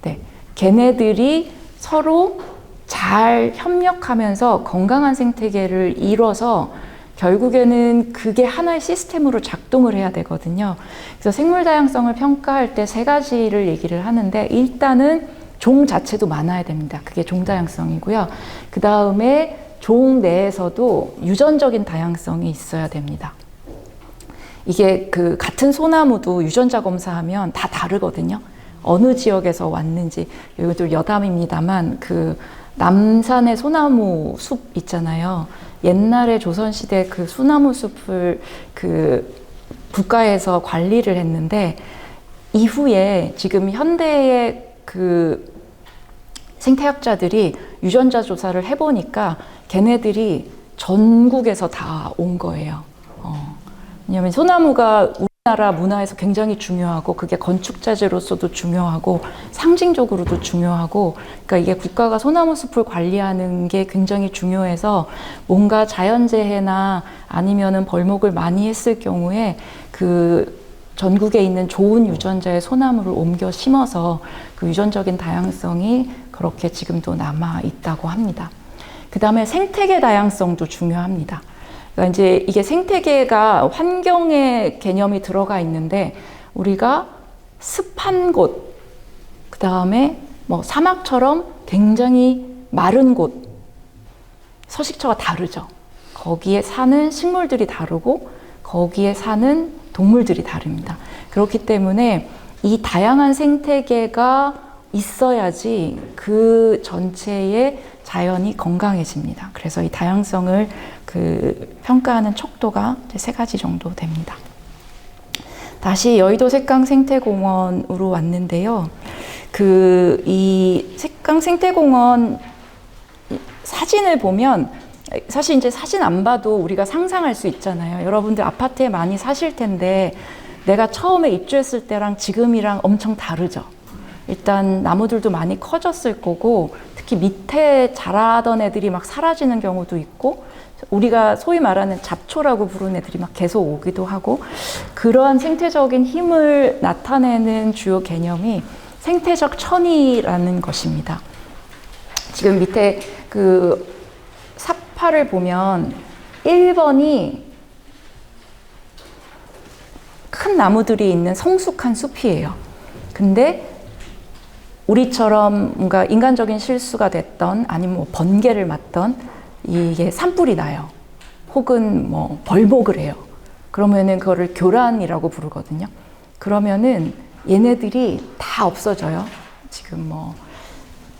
네, 걔네들이 서로 잘 협력하면서 건강한 생태계를 이뤄서 결국에는 그게 하나의 시스템으로 작동을 해야 되거든요. 그래서 생물 다양성을 평가할 때 세 가지를 얘기를 하는데, 일단은 종 자체도 많아야 됩니다. 그게 종 다양성이고요. 그 다음에 종 내에서도 유전적인 다양성이 있어야 됩니다. 이게 그 같은 소나무도 유전자 검사하면 다 다르거든요. 어느 지역에서 왔는지. 여기도 여담입니다만 그 남산의 소나무 숲 있잖아요. 옛날에 조선시대 그 소나무 숲을 그 국가에서 관리를 했는데, 이후에 지금 현대의 그 생태학자들이 유전자 조사를 해보니까 걔네들이 전국에서 다 온 거예요. 왜냐하면 소나무가 우리나라 문화에서 굉장히 중요하고, 그게 건축자재로서도 중요하고 상징적으로도 중요하고, 그러니까 이게 국가가 소나무 숲을 관리하는 게 굉장히 중요해서 뭔가 자연재해나 아니면은 벌목을 많이 했을 경우에 그 전국에 있는 좋은 유전자의 소나무를 옮겨 심어서 그 유전적인 다양성이 그렇게 지금도 남아 있다고 합니다. 그 다음에 생태계 다양성도 중요합니다. 그러니까 이제 이게 생태계가 환경의 개념이 들어가 있는데 우리가 습한 곳, 그 다음에 뭐 사막처럼 굉장히 마른 곳, 서식처가 다르죠. 거기에 사는 식물들이 다르고 거기에 사는 동물들이 다릅니다. 그렇기 때문에 이 다양한 생태계가 있어야지 그 전체의 자연이 건강해집니다. 그래서 이 다양성을 평가하는 척도가 이제 3가지 정도 됩니다. 다시 여의도 색강생태공원으로 왔는데요. 이 색강생태공원 사진을 보면 사실 이제 사진 안 봐도 우리가 상상할 수 있잖아요. 여러분들 아파트에 많이 사실 텐데 내가 처음에 입주했을 때랑 지금이랑 엄청 다르죠. 일단 나무들도 많이 커졌을 거고 특히 밑에 자라던 애들이 막 사라지는 경우도 있고 우리가 소위 말하는 잡초라고 부르는 애들이 막 계속 오기도 하고 그러한 생태적인 힘을 나타내는 주요 개념이 생태적 천이라는 것입니다. 지금 밑에 삽파를 보면 1번이 큰 나무들이 있는 성숙한 숲이에요. 근데 우리처럼 뭔가 인간적인 실수가 됐던 아니면 뭐 번개를 맞던 이게 산불이 나요. 혹은 뭐 벌목을 해요. 그러면은 그거를 교란이라고 부르거든요. 그러면은 얘네들이 다 없어져요. 지금 뭐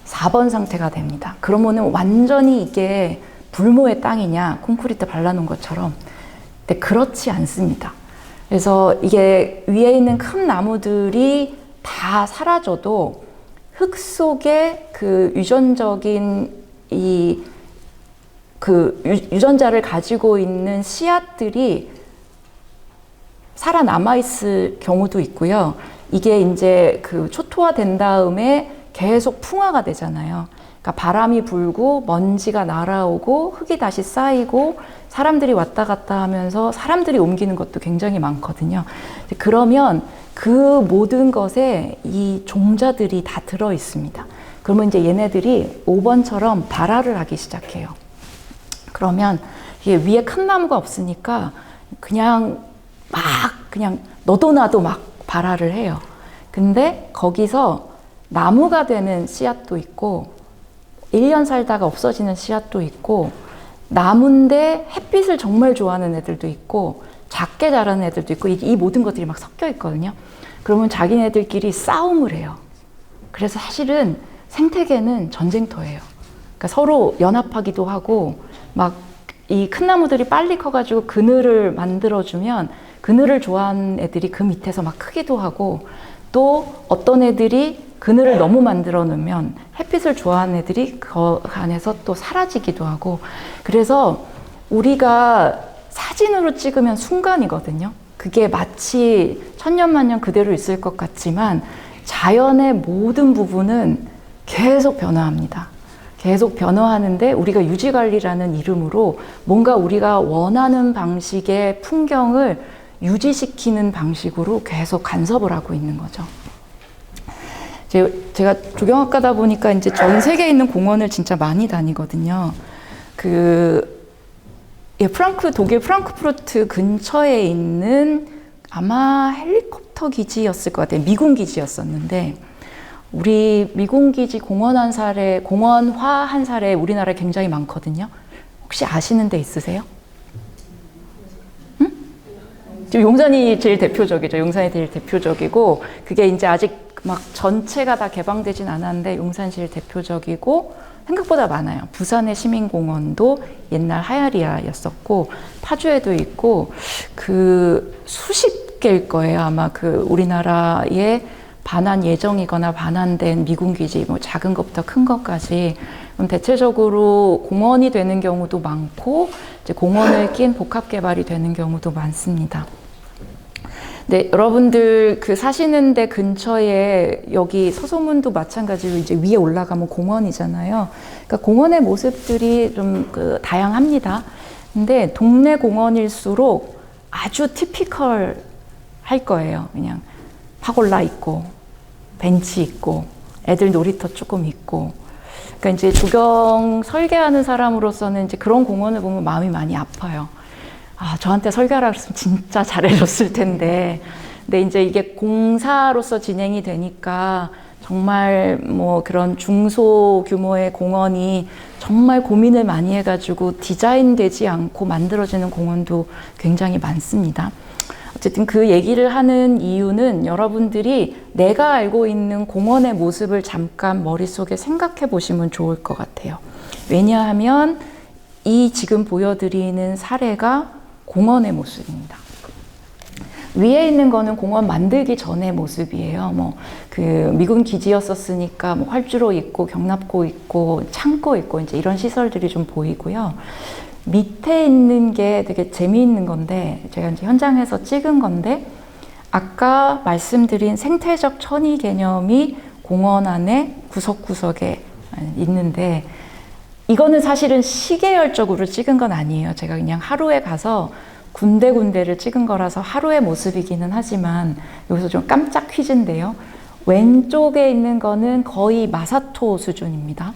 4번 상태가 됩니다. 그러면은 완전히 이게 불모의 땅이냐 콘크리트 발라놓은 것처럼. 근데 그렇지 않습니다. 그래서 이게 위에 있는 큰 나무들이 다 사라져도 흙 속에 유전적인 유전자를 가지고 있는 씨앗들이 살아남아 있을 경우도 있고요. 이게 이제 초토화된 다음에 계속 풍화가 되잖아요. 그러니까 바람이 불고 먼지가 날아오고 흙이 다시 쌓이고 사람들이 왔다 갔다 하면서 사람들이 옮기는 것도 굉장히 많거든요. 그러면 그 모든 것에 이 종자들이 다 들어 있습니다. 그러면 이제 얘네들이 5번처럼 발화를 하기 시작해요. 그러면 이게 위에 큰 나무가 없으니까 그냥 너도 나도 막 발화를 해요. 근데 거기서 나무가 되는 씨앗도 있고 1년 살다가 없어지는 씨앗도 있고 나무인데 햇빛을 정말 좋아하는 애들도 있고 작게 자라는 애들도 있고 이 모든 것들이 막 섞여 있거든요. 그러면 자기네들끼리 싸움을 해요. 그래서 사실은 생태계는 전쟁터예요. 그러니까 서로 연합하기도 하고 막 이 큰 나무들이 빨리 커가지고 그늘을 만들어주면 그늘을 좋아하는 애들이 그 밑에서 막 크기도 하고 또 어떤 애들이 그늘을 너무 만들어 놓으면 햇빛을 좋아하는 애들이 그 안에서 또 사라지기도 하고 그래서 우리가 사진으로 찍으면 순간이거든요. 그게 마치 천년만년 그대로 있을 것 같지만 자연의 모든 부분은 계속 변화합니다. 계속 변화하는데 우리가 유지관리라는 이름으로 뭔가 우리가 원하는 방식의 풍경을 유지시키는 방식으로 계속 간섭을 하고 있는 거죠. 제가 조경학과다 보니까 이제 전 세계에 있는 공원을 진짜 많이 다니거든요. 독일 프랑크푸르트 근처에 있는 아마 헬리콥터 기지였을 것 같아요. 미군 기지였었는데 우리 미군 기지 공원화 한 사례 우리나라에 굉장히 많거든요. 혹시 아시는 데 있으세요? 응? 지금 용산이 제일 대표적이죠. 용산이 제일 대표적이고 그게 이제 아직 막 전체가 다 개방되진 않았는데 용산이 제일 대표적이고 생각보다 많아요. 부산의 시민공원도 옛날 하야리아였었고 파주에도 있고 수십 개일 거예요. 아마 우리나라에 반환 예정이거나 반환된 미군기지 뭐 작은 것부터 큰 것까지 대체적으로 공원이 되는 경우도 많고 이제 공원을 낀 복합 개발이 되는 경우도 많습니다. 네, 여러분들 사시는 데 근처에 여기 서소문도 마찬가지로 이제 위에 올라가면 공원이잖아요. 그러니까 공원의 모습들이 좀 다양합니다. 근데 동네 공원일수록 아주 티피컬한 할 거예요. 그냥 파골라 있고 벤치 있고 애들 놀이터 조금 있고. 그러니까 이제 조경 설계하는 사람으로서는 이제 그런 공원을 보면 마음이 많이 아파요. 아, 저한테 설계하라 그랬으면 진짜 잘해줬을 텐데. 근데 이제 이게 공사로서 진행이 되니까 정말 뭐 그런 중소 규모의 공원이 정말 고민을 많이 해가지고 디자인되지 않고 만들어지는 공원도 굉장히 많습니다. 어쨌든 그 얘기를 하는 이유는 여러분들이 내가 알고 있는 공원의 모습을 잠깐 머릿속에 생각해 보시면 좋을 것 같아요. 왜냐하면 이 지금 보여드리는 사례가 공원의 모습입니다. 위에 있는 거는 공원 만들기 전의 모습이에요. 뭐 그 미군 기지였었으니까 뭐 활주로 있고 경납고 있고 창고 있고 이제 이런 시설들이 좀 보이고요. 밑에 있는 게 되게 재미있는 건데 제가 이제 현장에서 찍은 건데 아까 말씀드린 생태적 천이 개념이 공원 안에 구석구석에 있는데 이거는 사실은 시계열적으로 찍은 건 아니에요. 제가 그냥 하루에 가서 군데군데를 찍은 거라서 하루의 모습이기는 하지만 여기서 좀 깜짝 퀴즈인데요. 왼쪽에 있는 거는 거의 마사토 수준입니다.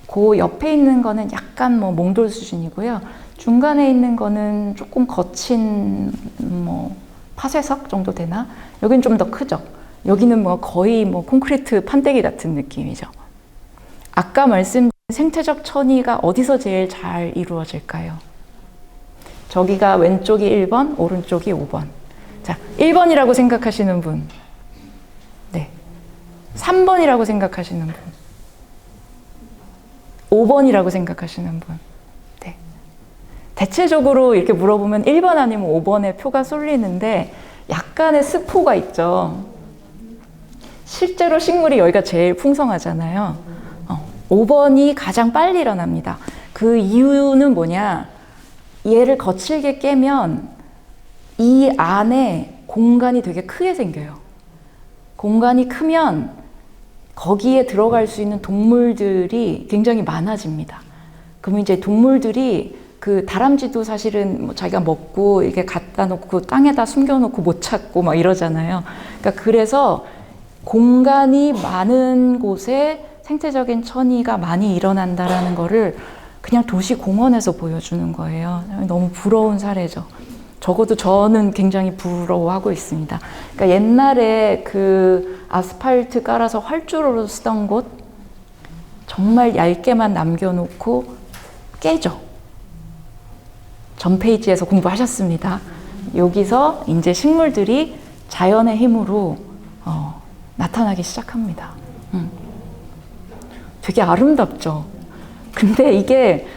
그 옆에 있는 거는 약간 뭐 몽돌 수준이고요. 중간에 있는 거는 조금 거친 뭐 파쇄석 정도 되나? 여기는 좀 더 크죠. 여기는 뭐 거의 뭐 콘크리트 판때기 같은 느낌이죠. 아까 말씀드린 생태적 천이가 어디서 제일 잘 이루어질까요? 저기가 왼쪽이 1번, 오른쪽이 5번. 자, 1번이라고 생각하시는 분. 네. 3번이라고 생각하시는 분. 5번이라고 생각하시는 분. 네. 대체적으로 이렇게 물어보면 1번 아니면 5번에 표가 쏠리는데 약간의 스포가 있죠. 실제로 식물이 여기가 제일 풍성하잖아요. 5번이 가장 빨리 일어납니다. 그 이유는 뭐냐? 얘를 거칠게 깨면 이 안에 공간이 되게 크게 생겨요. 공간이 크면 거기에 들어갈 수 있는 동물들이 굉장히 많아집니다. 그러면 이제 동물들이 그 다람쥐도 사실은 뭐 자기가 먹고 이렇게 갖다 놓고 땅에다 숨겨놓고 못 찾고 막 이러잖아요. 그러니까 그래서 공간이 많은 곳에 생태적인 천이가 많이 일어난다라는 거를 그냥 도시 공원에서 보여주는 거예요. 너무 부러운 사례죠. 적어도 저는 굉장히 부러워하고 있습니다. 그러니까 옛날에 그 아스팔트 깔아서 활주로로 쓰던 곳 정말 얇게만 남겨놓고 깨져. 전 페이지에서 공부하셨습니다. 여기서 이제 식물들이 자연의 힘으로 나타나기 시작합니다. 되게 아름답죠. 근데 이게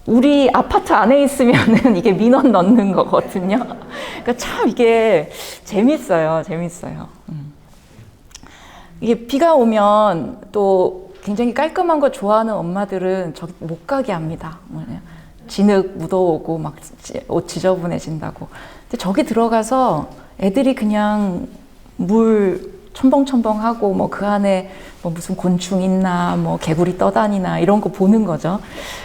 우리 아파트 안에 있으면은 이게 민원 넣는 거거든요. 그러니까 참 이게 재밌어요. 이게 비가 오면 또 굉장히 깔끔한 거 좋아하는 엄마들은 저기 못 가게 합니다. 진흙 묻어오고 막 옷 지저분해진다고. 근데 저기 들어가서 애들이 그냥 물 첨벙첨벙하고 뭐 그 안에 뭐 무슨 곤충 있나 뭐 개구리 떠다니나 이런 거 보는 거죠.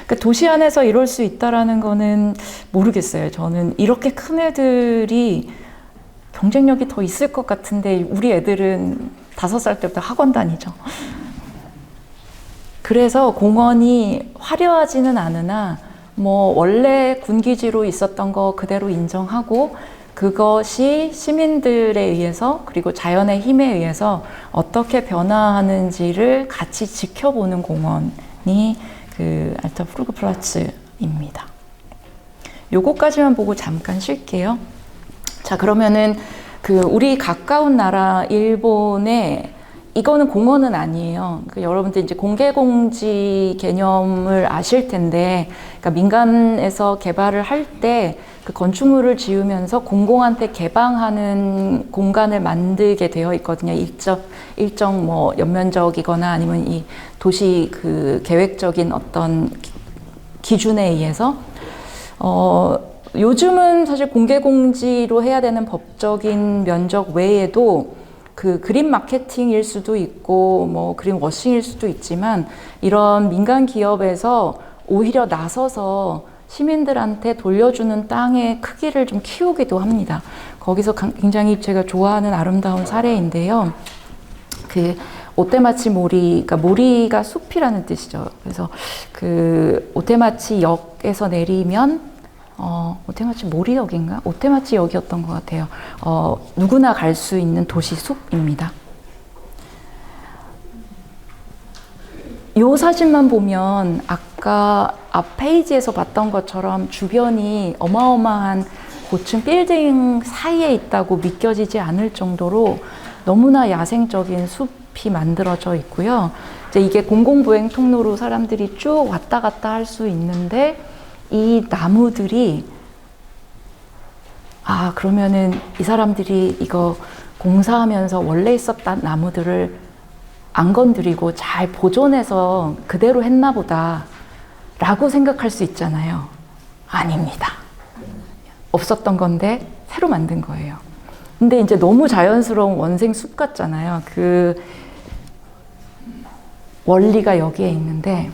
그러니까 도시 안에서 이럴 수 있다라는 거는 모르겠어요. 저는 이렇게 큰 애들이 경쟁력이 더 있을 것 같은데 우리 애들은 5살 때부터 학원 다니죠. 그래서 공원이 화려하지는 않으나 뭐 원래 군기지로 있었던 거 그대로 인정하고 그것이 시민들에 의해서 그리고 자연의 힘에 의해서 어떻게 변화하는지를 같이 지켜보는 공원이 그 알타프루그플라츠입니다. 요거까지만 보고 잠깐 쉴게요. 자, 그러면은 그 우리 가까운 나라 일본에 이거는 공원은 아니에요. 그 여러분들 이제 공개공지 개념을 아실 텐데, 그러니까 민간에서 개발을 할 때 그 건축물을 지으면서 공공한테 개방하는 공간을 만들게 되어 있거든요. 일정 뭐 연면적이거나 아니면 이 도시 그 계획적인 어떤 기준에 의해서 요즘은 사실 공개공지로 해야 되는 법적인 면적 외에도 그 그린 마케팅일 수도 있고 뭐 그린 워싱일 수도 있지만 이런 민간 기업에서 오히려 나서서 시민들한테 돌려주는 땅의 크기를 좀 키우기도 합니다. 거기서 굉장히 제가 좋아하는 아름다운 사례인데요. 그 오테마치 모리, 그러니까 모리가 숲이라는 뜻이죠. 그래서 그 오테마치 역에서 내리면 오테마치 모리역인가? 오테마치 역이었던 것 같아요. 누구나 갈 수 있는 도시 숲입니다. 이 사진만 보면 아까 앞 페이지에서 봤던 것처럼 주변이 어마어마한 고층 빌딩 사이에 있다고 믿겨지지 않을 정도로 너무나 야생적인 숲이 만들어져 있고요. 이제 이게 공공보행 통로로 사람들이 쭉 왔다 갔다 할 수 있는데 이 나무들이 그러면은 이 사람들이 이거 공사하면서 원래 있었던 나무들을 안 건드리고 잘 보존해서 그대로 했나 보다 라고 생각할 수 있잖아요. 아닙니다. 없었던 건데 새로 만든 거예요. 근데 이제 너무 자연스러운 원생 숲 같잖아요. 그 원리가 여기에 있는데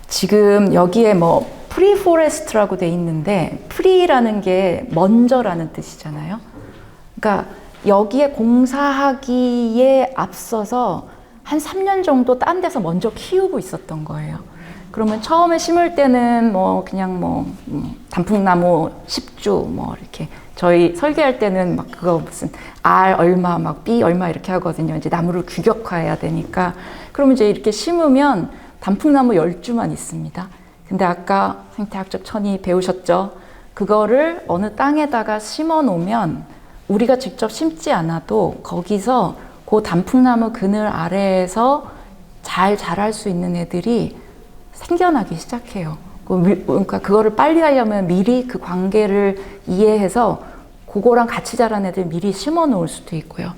지금 여기에 뭐 프리포레스트라고 돼 있는데 프리라는 게 먼저라는 뜻이잖아요. 그러니까 여기에 공사하기에 앞서서 한 3년 정도 딴 데서 먼저 키우고 있었던 거예요. 그러면 처음에 심을 때는 뭐 그냥 뭐 단풍나무 10주 뭐 이렇게 저희 설계할 때는 막 그거 무슨 R 얼마 막 B 얼마 이렇게 하거든요. 이제 나무를 규격화해야 되니까. 그러면 이제 이렇게 심으면 단풍나무 10주만 있습니다. 근데 아까 생태학적 천이 배우셨죠? 그거를 어느 땅에다가 심어 놓으면 우리가 직접 심지 않아도 거기서 그 단풍나무 그늘 아래에서 잘 자랄 수 있는 애들이 생겨나기 시작해요. 그러니까 그거를 빨리 하려면 미리 그 관계를 이해해서 그거랑 같이 자란 애들 미리 심어 놓을 수도 있고요.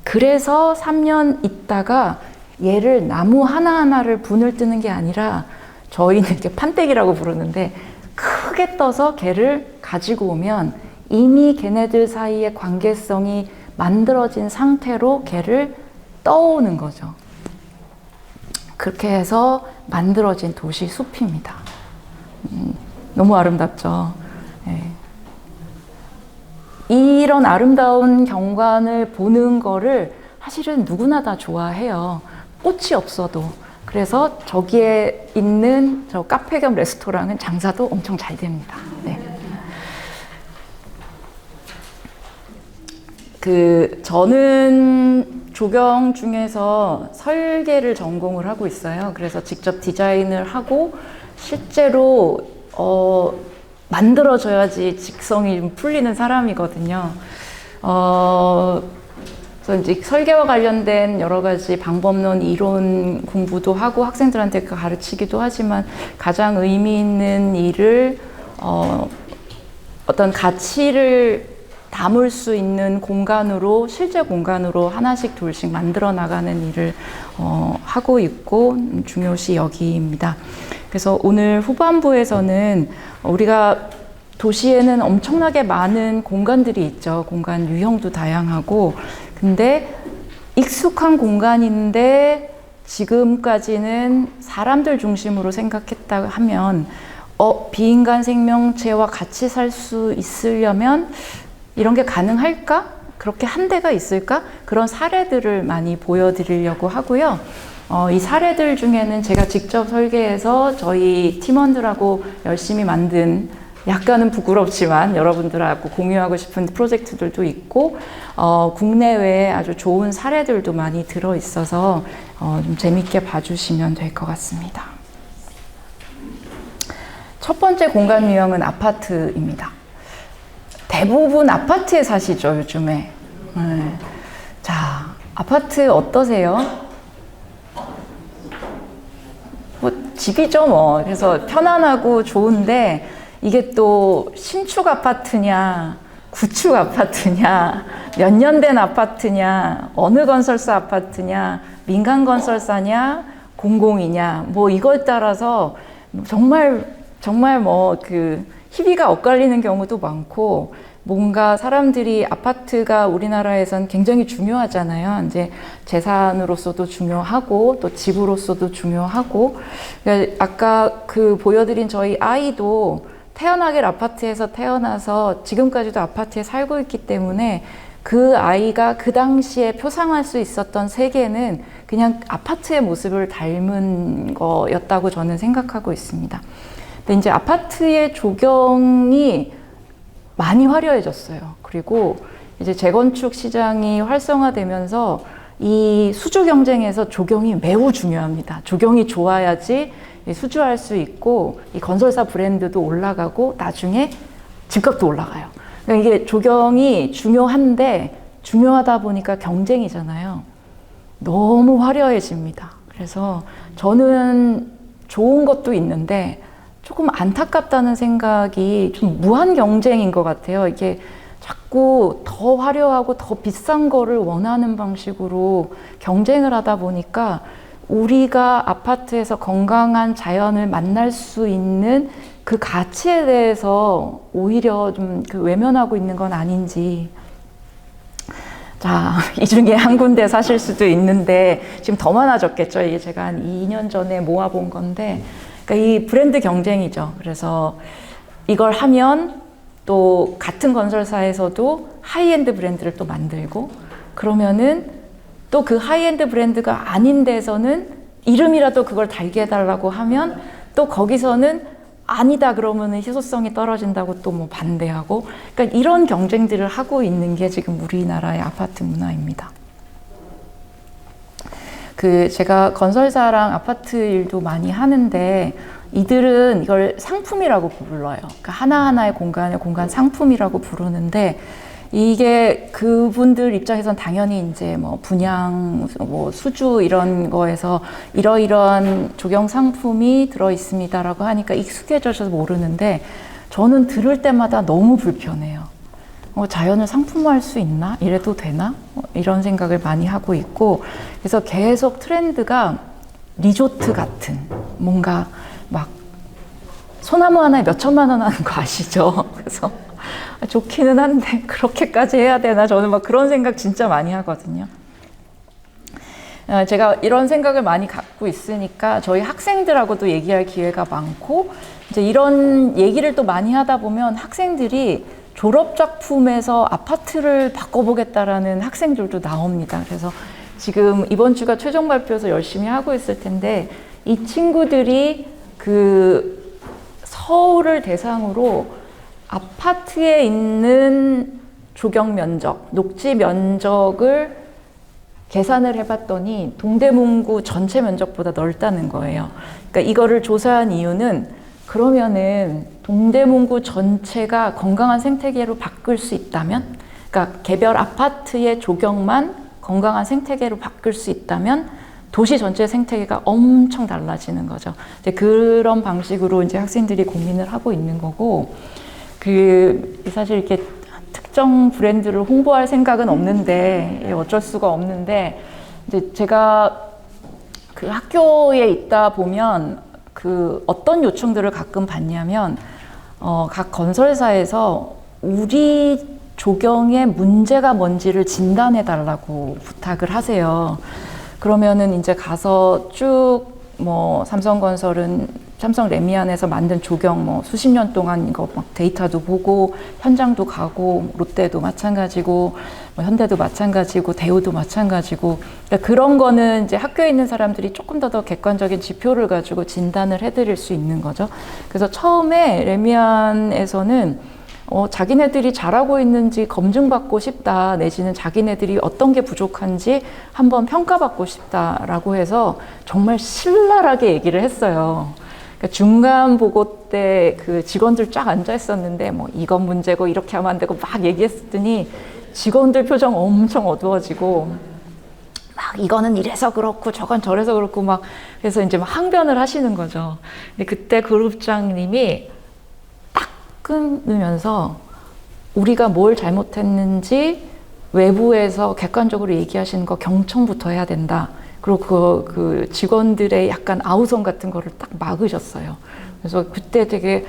그래서 3년 있다가 얘를 나무 하나하나를 분을 뜨는 게 아니라 저희는 이렇게 판때기라고 부르는데 크게 떠서 걔를 가지고 오면 이미 걔네들 사이의 관계성이 만들어진 상태로 걔를 떠오는 거죠. 그렇게 해서 만들어진 도시 숲입니다. 너무 아름답죠. 네. 이런 아름다운 경관을 보는 거를 사실은 누구나 다 좋아해요. 꽃이 없어도. 그래서 저기에 있는 저 카페 겸 레스토랑은 장사도 엄청 잘 됩니다. 네. 저는 조경 중에서 설계를 전공을 하고 있어요. 그래서 직접 디자인을 하고 실제로 만들어져야지 직성이 좀 풀리는 사람이거든요. 그래서 이제 설계와 관련된 여러 가지 방법론, 이론 공부도 하고 학생들한테 가르치기도 하지만 가장 의미 있는 일을 어떤 가치를 담을 수 있는 공간으로, 실제 공간으로 하나씩 둘씩 만들어 나가는 일을 하고 있고 중요시 여기입니다. 그래서 오늘 후반부에서는 우리가 도시에는 엄청나게 많은 공간들이 있죠. 공간 유형도 다양하고. 근데 익숙한 공간인데 지금까지는 사람들 중심으로 생각했다 하면 비인간 생명체와 같이 살 수 있으려면 이런 게 가능할까? 그렇게 한 데가 있을까? 그런 사례들을 많이 보여드리려고 하고요. 이 사례들 중에는 제가 직접 설계해서 저희 팀원들하고 열심히 만든, 약간은 부끄럽지만 여러분들하고 공유하고 싶은 프로젝트들도 있고 국내외에 아주 좋은 사례들도 많이 들어있어서 좀 재밌게 봐주시면 될 것 같습니다. 첫 번째 공간 유형은 아파트입니다. 대부분 아파트에 사시죠, 요즘에. 네. 자, 아파트 어떠세요? 뭐 집이죠, 뭐. 그래서 편안하고 좋은데 이게 또 신축 아파트냐, 구축 아파트냐, 몇 년 된 아파트냐, 어느 건설사 아파트냐, 민간 건설사냐, 공공이냐, 뭐 이거에 따라서 정말 뭐 희비가 엇갈리는 경우도 많고, 뭔가 사람들이 아파트가 우리나라에선 굉장히 중요하잖아요. 이제 재산으로서도 중요하고 또 집으로서도 중요하고. 그러니까 아까 보여드린 저희 아이도 태어나길 아파트에서 태어나서 지금까지도 아파트에 살고 있기 때문에 그 아이가 그 당시에 표상할 수 있었던 세계는 그냥 아파트의 모습을 닮은 거였다고 저는 생각하고 있습니다. 근데 이제 아파트의 조경이 많이 화려해졌어요. 그리고 이제 재건축 시장이 활성화되면서 이 수주 경쟁에서 조경이 매우 중요합니다. 조경이 좋아야지 수주할 수 있고 이 건설사 브랜드도 올라가고 나중에 집값도 올라가요. 그러니까 이게 조경이 중요한데 중요하다 보니까 경쟁이잖아요. 너무 화려해집니다. 그래서 저는 좋은 것도 있는데 조금 안타깝다는 생각이 좀 무한 경쟁인 것 같아요. 이게 자꾸 더 화려하고 더 비싼 거를 원하는 방식으로 경쟁을 하다 보니까 우리가 아파트에서 건강한 자연을 만날 수 있는 그 가치에 대해서 오히려 좀 외면하고 있는 건 아닌지. 자, 이 중에 한 군데 사실 수도 있는데 지금 더 많아졌겠죠. 이게 제가 한 2년 전에 모아본 건데, 그러니까 이 브랜드 경쟁이죠. 그래서 이걸 하면 또 같은 건설사에서도 하이엔드 브랜드를 또 만들고, 그러면은 또 그 하이엔드 브랜드가 아닌 데서는 이름이라도 그걸 달게 해달라고 하면 또 거기서는 아니다 그러면은 희소성이 떨어진다고 또 뭐 반대하고, 그러니까 이런 경쟁들을 하고 있는 게 지금 우리나라의 아파트 문화입니다. 제가 건설사랑 아파트 일도 많이 하는데 이들은 이걸 상품이라고 불러요. 그러니까 하나하나의 공간을 공간 상품이라고 부르는데, 이게 그분들 입장에선 당연히 이제 뭐 분양, 뭐 수주 이런 거에서 이러이러한 조경 상품이 들어 있습니다라고 하니까 익숙해져서 모르는데, 저는 들을 때마다 너무 불편해요. 자연을 상품화할 수 있나? 이래도 되나? 이런 생각을 많이 하고 있고, 그래서 계속 트렌드가 리조트 같은 뭔가 막 소나무 하나에 몇 천만 원 하는 거 아시죠? 그래서 좋기는 한데 그렇게까지 해야 되나? 저는 막 그런 생각 진짜 많이 하거든요. 제가 이런 생각을 많이 갖고 있으니까 저희 학생들하고도 얘기할 기회가 많고, 이제 이런 얘기를 또 많이 하다 보면 학생들이 졸업작품에서 아파트를 바꿔보겠다라는 학생들도 나옵니다. 그래서 지금 이번 주가 최종 발표에서 열심히 하고 있을 텐데, 이 친구들이 서울을 대상으로 아파트에 있는 조경 면적, 녹지 면적을 계산을 해봤더니 동대문구 전체 면적보다 넓다는 거예요. 그러니까 이거를 조사한 이유는, 그러면은 동대문구 전체가 건강한 생태계로 바꿀 수 있다면, 그러니까 개별 아파트의 조경만 건강한 생태계로 바꿀 수 있다면 도시 전체 생태계가 엄청 달라지는 거죠. 이제 그런 방식으로 이제 학생들이 고민을 하고 있는 거고, 사실 이렇게 특정 브랜드를 홍보할 생각은 없는데, 어쩔 수가 없는데, 이제 제가 학교에 있다 보면 어떤 요청들을 가끔 받냐면, 각 건설사에서 우리 조경의 문제가 뭔지를 진단해 달라고 부탁을 하세요. 그러면은 이제 가서 쭉 삼성건설은 삼성 레미안에서 만든 조경 수십 년 동안 이거 막 데이터도 보고 현장도 가고, 롯데도 마찬가지고 현대도 마찬가지고 대우도 마찬가지고, 그러니까 그런 거는 이제 학교에 있는 사람들이 조금 더 객관적인 지표를 가지고 진단을 해드릴 수 있는 거죠. 그래서 처음에 레미안에서는 자기네들이 잘하고 있는지 검증받고 싶다, 내지는 자기네들이 어떤 게 부족한지 한번 평가받고 싶다라고 해서 정말 신랄하게 얘기를 했어요. 그러니까 중간 보고 때 직원들 쫙 앉아 있었는데 이건 문제고 이렇게 하면 안 되고 막 얘기했더니 직원들 표정 엄청 어두워지고, 막 이거는 이래서 그렇고 저건 저래서 그렇고 막 그래서 이제 막 항변을 하시는 거죠. 근데 그때 그룹장님이 끊으면서 우리가 뭘 잘못했는지 외부에서 객관적으로 얘기하시는 거 경청부터 해야 된다. 그리고 그 직원들의 약간 아우성 같은 거를 딱 막으셨어요. 그래서 그때 되게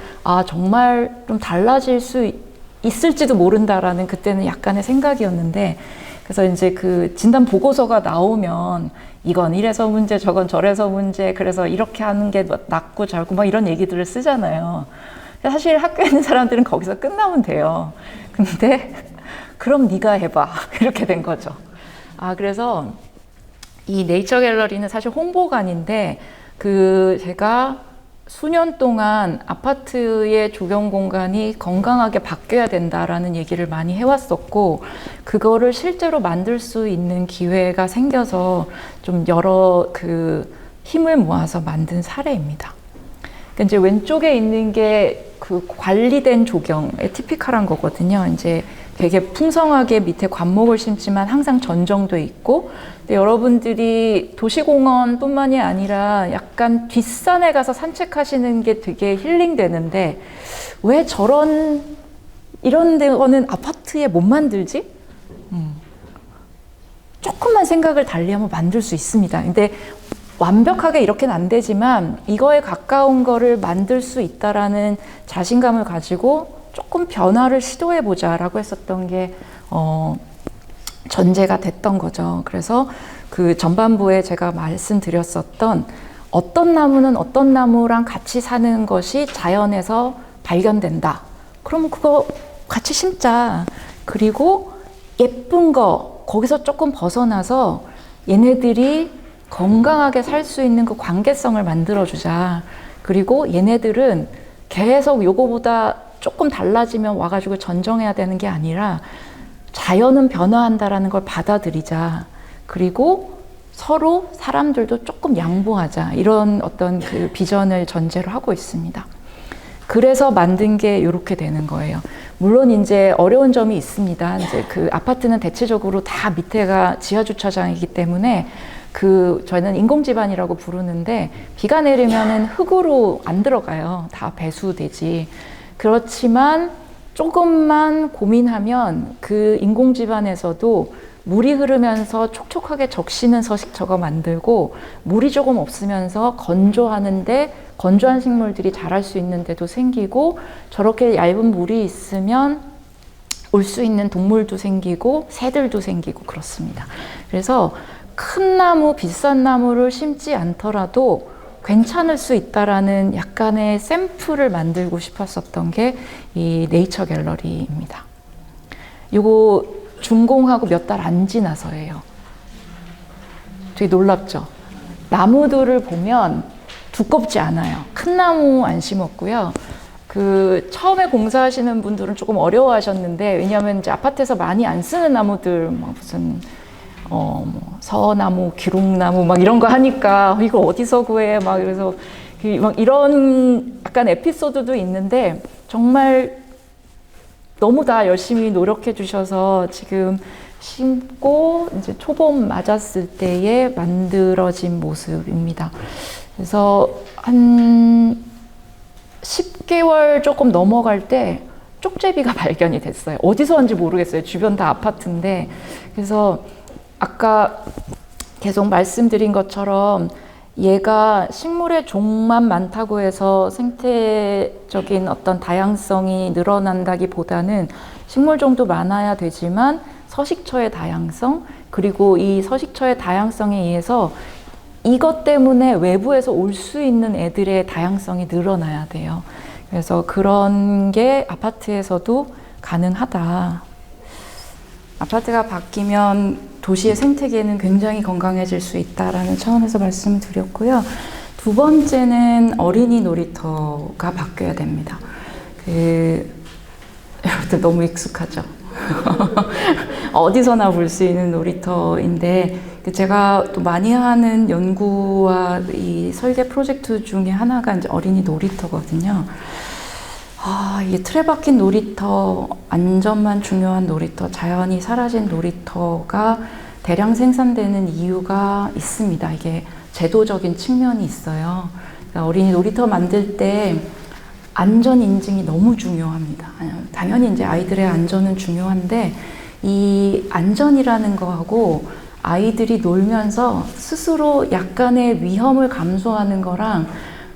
정말 좀 달라질 수 있을지도 모른다라는 그때는 약간의 생각이었는데, 그래서 이제 진단 보고서가 나오면 이건 이래서 문제, 저건 저래서 문제, 그래서 이렇게 하는 게 낫고 잘고 막 이런 얘기들을 쓰잖아요. 사실 학교에 있는 사람들은 거기서 끝나면 돼요. 근데 그럼 네가 해봐. 이렇게 된 거죠. 그래서 이 네이처 갤러리는 사실 홍보관인데 제가 수년 동안 아파트의 조경 공간이 건강하게 바뀌어야 된다라는 얘기를 많이 해왔었고, 그거를 실제로 만들 수 있는 기회가 생겨서 좀 여러 힘을 모아서 만든 사례입니다. 그러니까 이제 왼쪽에 있는 게 관리된 조경의 티피컬한 거거든요. 이제 되게 풍성하게 밑에 관목을 심지만 항상 전정돼 있고, 근데 여러분들이 도시공원뿐만이 아니라 약간 뒷산에 가서 산책하시는 게 되게 힐링되는데, 왜 이런 데는 아파트에 못 만들지? 조금만 생각을 달리하면 만들 수 있습니다. 근데 완벽하게 이렇게는 안 되지만 이거에 가까운 거를 만들 수 있다라는 자신감을 가지고 조금 변화를 시도해보자 라고 했었던 게 전제가 됐던 거죠. 그래서 전반부에 제가 말씀드렸었던 어떤 나무는 어떤 나무랑 같이 사는 것이 자연에서 발견된다. 그럼 그거 같이 심자. 그리고 예쁜 거 거기서 조금 벗어나서 얘네들이 건강하게 살 수 있는 그 관계성을 만들어주자. 그리고 얘네들은 계속 요거보다 조금 달라지면 와가지고 전정해야 되는 게 아니라 자연은 변화한다라는 걸 받아들이자. 그리고 서로 사람들도 조금 양보하자. 이런 어떤 비전을 전제로 하고 있습니다. 그래서 만든 게 이렇게 되는 거예요. 물론 이제 어려운 점이 있습니다. 이제 아파트는 대체적으로 다 밑에가 지하주차장이기 때문에 저희는 인공지반이라고 부르는데, 비가 내리면은 흙으로 안 들어가요. 다 배수되지. 그렇지만 조금만 고민하면 인공지반에서도 물이 흐르면서 촉촉하게 적시는 서식처가 만들고, 물이 조금 없으면서 건조하는데 건조한 식물들이 자랄 수 있는 데도 생기고, 저렇게 얇은 물이 있으면 올 수 있는 동물도 생기고 새들도 생기고 그렇습니다. 그래서 큰 나무, 비싼 나무를 심지 않더라도 괜찮을 수 있다라는 약간의 샘플을 만들고 싶었었던 게 이 네이처 갤러리입니다. 이거 준공하고 몇 달 안 지나서예요. 되게 놀랍죠? 나무들을 보면 두껍지 않아요. 큰 나무 안 심었고요. 처음에 공사하시는 분들은 조금 어려워하셨는데, 왜냐하면 이제 아파트에서 많이 안 쓰는 나무들, 무슨 서나무, 기록나무 막 이런 거 하니까 이거 어디서 구해? 막 그래서 막 이런 약간 에피소드도 있는데, 정말 너무 다 열심히 노력해 주셔서 지금 심고 이제 초봄 맞았을 때에 만들어진 모습입니다. 그래서 한 10개월 조금 넘어갈 때 쪽제비가 발견이 됐어요. 어디서 왔는지 모르겠어요. 주변 다 아파트인데. 그래서 아까 계속 말씀드린 것처럼 얘가 식물의 종만 많다고 해서 생태적인 어떤 다양성이 늘어난다기보다는 식물종도 많아야 되지만 서식처의 다양성, 그리고 이 서식처의 다양성에 의해서 이것 때문에 외부에서 올 수 있는 애들의 다양성이 늘어나야 돼요. 그래서 그런 게 아파트에서도 가능하다. 아파트가 바뀌면 도시의 생태계는 굉장히 건강해질 수 있다라는 차원에서 말씀을 드렸고요. 두 번째는 어린이 놀이터가 바뀌어야 됩니다. 여러분들 너무 익숙하죠? 어디서나 볼 수 있는 놀이터인데, 제가 또 많이 하는 연구와 이 설계 프로젝트 중에 하나가 이제 어린이 놀이터거든요. 이게 틀에 박힌 놀이터, 안전만 중요한 놀이터, 자연이 사라진 놀이터가 대량 생산되는 이유가 있습니다. 이게 제도적인 측면이 있어요. 그러니까 어린이 놀이터 만들 때 안전 인증이 너무 중요합니다. 당연히 이제 아이들의 안전은 중요한데, 이 안전이라는 거하고 아이들이 놀면서 스스로 약간의 위험을 감수하는 거랑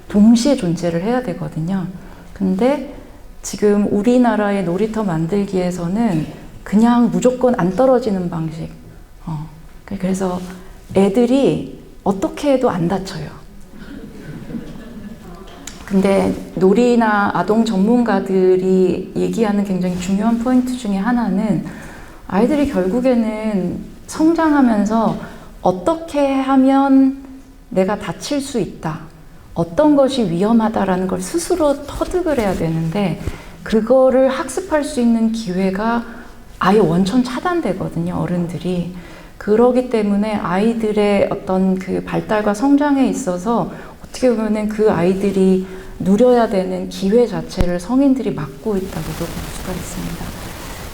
동시에 존재를 해야 되거든요. 근데 지금 우리나라의 놀이터 만들기에서는 그냥 무조건 안 떨어지는 방식. 그래서 애들이 어떻게 해도 안 다쳐요. 근데 놀이나 아동 전문가들이 얘기하는 굉장히 중요한 포인트 중에 하나는 아이들이 결국에는 성장하면서 어떻게 하면 내가 다칠 수 있다, 어떤 것이 위험하다라는 걸 스스로 터득을 해야 되는데 그거를 학습할 수 있는 기회가 아예 원천 차단되거든요, 어른들이. 그러기 때문에 아이들의 어떤 그 발달과 성장에 있어서 어떻게 보면은 그 아이들이 누려야 되는 기회 자체를 성인들이 막고 있다고도 볼 수가 있습니다.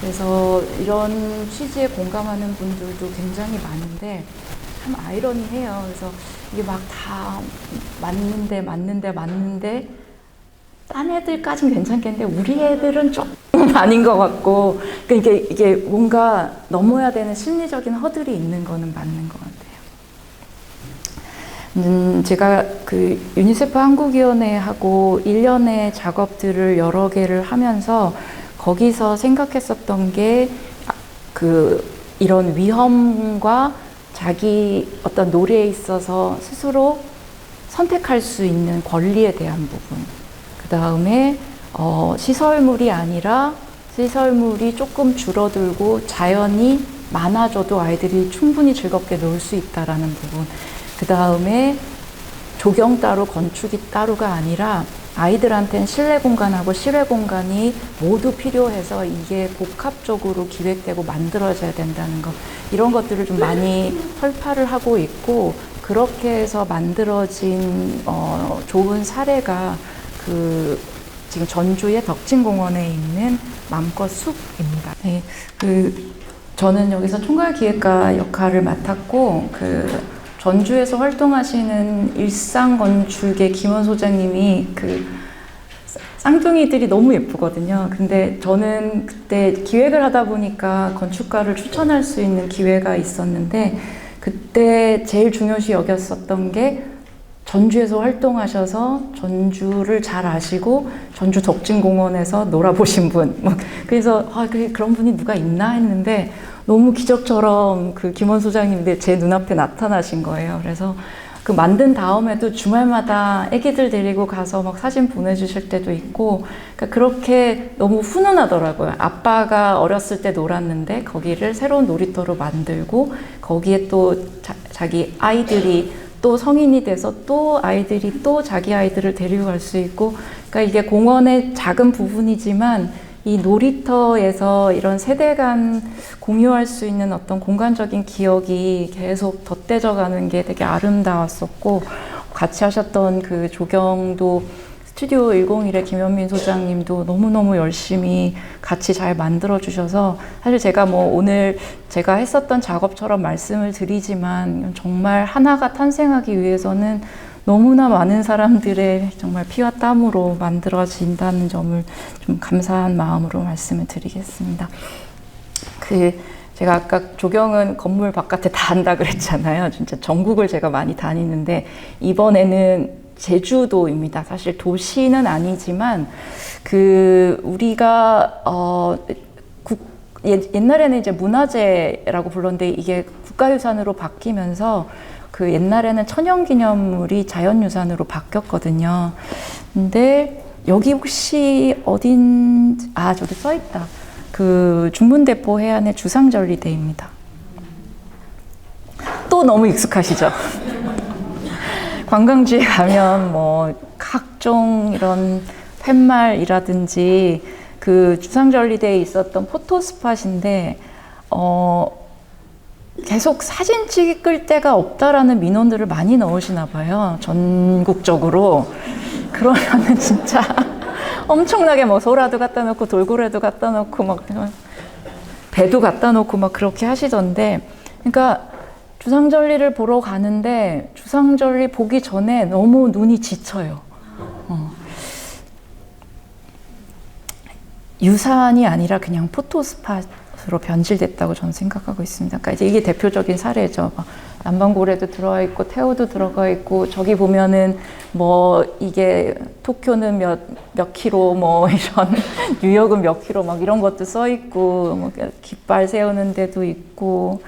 그래서 이런 취지에 공감하는 분들도 굉장히 많은데 참 아이러니해요. 그래서 이게 막 다 맞는데 딴 애들까진 괜찮겠는데 우리 애들은 조금 아닌 것 같고, 그러니까 이게 뭔가 넘어야 되는 심리적인 허들이 있는 거는 맞는 것 같아요. 제가 그 유니세프 한국위원회하고 1년의 작업들을 여러 개를 하면서 거기서 생각했었던 게 이런 위험과 자기 어떤 노래에 있어서 스스로 선택할 수 있는 권리에 대한 부분, 그 다음에 시설물이 아니라 시설물이 조금 줄어들고 자연이 많아져도 아이들이 충분히 즐겁게 놀 수 있다라는 부분, 그 다음에 조경 따로 건축이 따로가 아니라 아이들한테는 실내 공간하고 실외 공간이 모두 필요해서 이게 복합적으로 기획되고 만들어져야 된다는 것, 이런 것들을 좀 많이 설파를 하고 있고, 그렇게 해서 만들어진 좋은 사례가 지금 전주의 덕진공원에 있는 맘껏 숲입니다. 네, 저는 여기서 총괄기획가 역할을 맡았고, 전주에서 활동하시는 일상건축의 김원 소장님이 쌍둥이들이 너무 예쁘거든요. 근데 저는 그때 기획을 하다 보니까 건축가를 추천할 수 있는 기회가 있었는데, 그때 제일 중요시 여겼었던 게 전주에서 활동하셔서 전주를 잘 아시고 전주 덕진공원에서 놀아보신 분. 그래서 그런 분이 누가 있나 했는데 너무 기적처럼 김원 소장님이 제 눈앞에 나타나신 거예요. 그래서 만든 다음에도 주말마다 애기들 데리고 가서 막 사진 보내주실 때도 있고, 그러니까 그렇게 너무 훈훈하더라고요. 아빠가 어렸을 때 놀았는데 거기를 새로운 놀이터로 만들고 거기에 또 자기 아이들이 또 성인이 돼서 또 아이들이 또 자기 아이들을 데리고 갈 수 있고, 그러니까 이게 공원의 작은 부분이지만 이 놀이터에서 이런 세대 간 공유할 수 있는 어떤 공간적인 기억이 계속 덧대져 가는 게 되게 아름다웠었고, 같이 하셨던 조경도 스튜디오 101의 김현민 소장님도 너무너무 열심히 같이 잘 만들어 주셔서, 사실 제가 오늘 제가 했었던 작업처럼 말씀을 드리지만 정말 하나가 탄생하기 위해서는 너무나 많은 사람들의 정말 피와 땀으로 만들어진다는 점을 좀 감사한 마음으로 말씀을 드리겠습니다. 제가 아까 조경은 건물 바깥에 다 한다 그랬잖아요. 진짜 전국을 제가 많이 다니는데 이번에는 제주도입니다. 사실 도시는 아니지만 우리가 옛날에는 이제 문화재라고 불렀는데 이게 국가유산으로 바뀌면서 옛날에는 천연기념물이 자연유산으로 바뀌었거든요. 근데 여기 혹시 저기 써있다. 중문대포 해안의 주상절리대입니다. 또 너무 익숙하시죠? 관광지에 가면 각종 이런 팻말이라든지 주상절리대에 있었던 포토스팟인데, 계속 사진 찍을 데가 없다라는 민원들을 많이 넣으시나 봐요. 전국적으로. 그러면은 진짜 엄청나게 소라도 갖다 놓고 돌고래도 갖다 놓고 배도 갖다 놓고 그렇게 하시던데, 그러니까 주상절리를 보러 가는데 주상절리 보기 전에 너무 눈이 지쳐요. 유산이 아니라 그냥 포토스팟으로 변질됐다고 저는 생각하고 있습니다. 그러니까 이제 이게 대표적인 사례죠. 남반고래도 들어가 있고 태우도 들어가 있고, 저기 보면은 이게 도쿄는 몇 킬로 이런 뉴욕은 몇 킬로 이런 것도 써 있고, 깃발 세우는 데도 있고,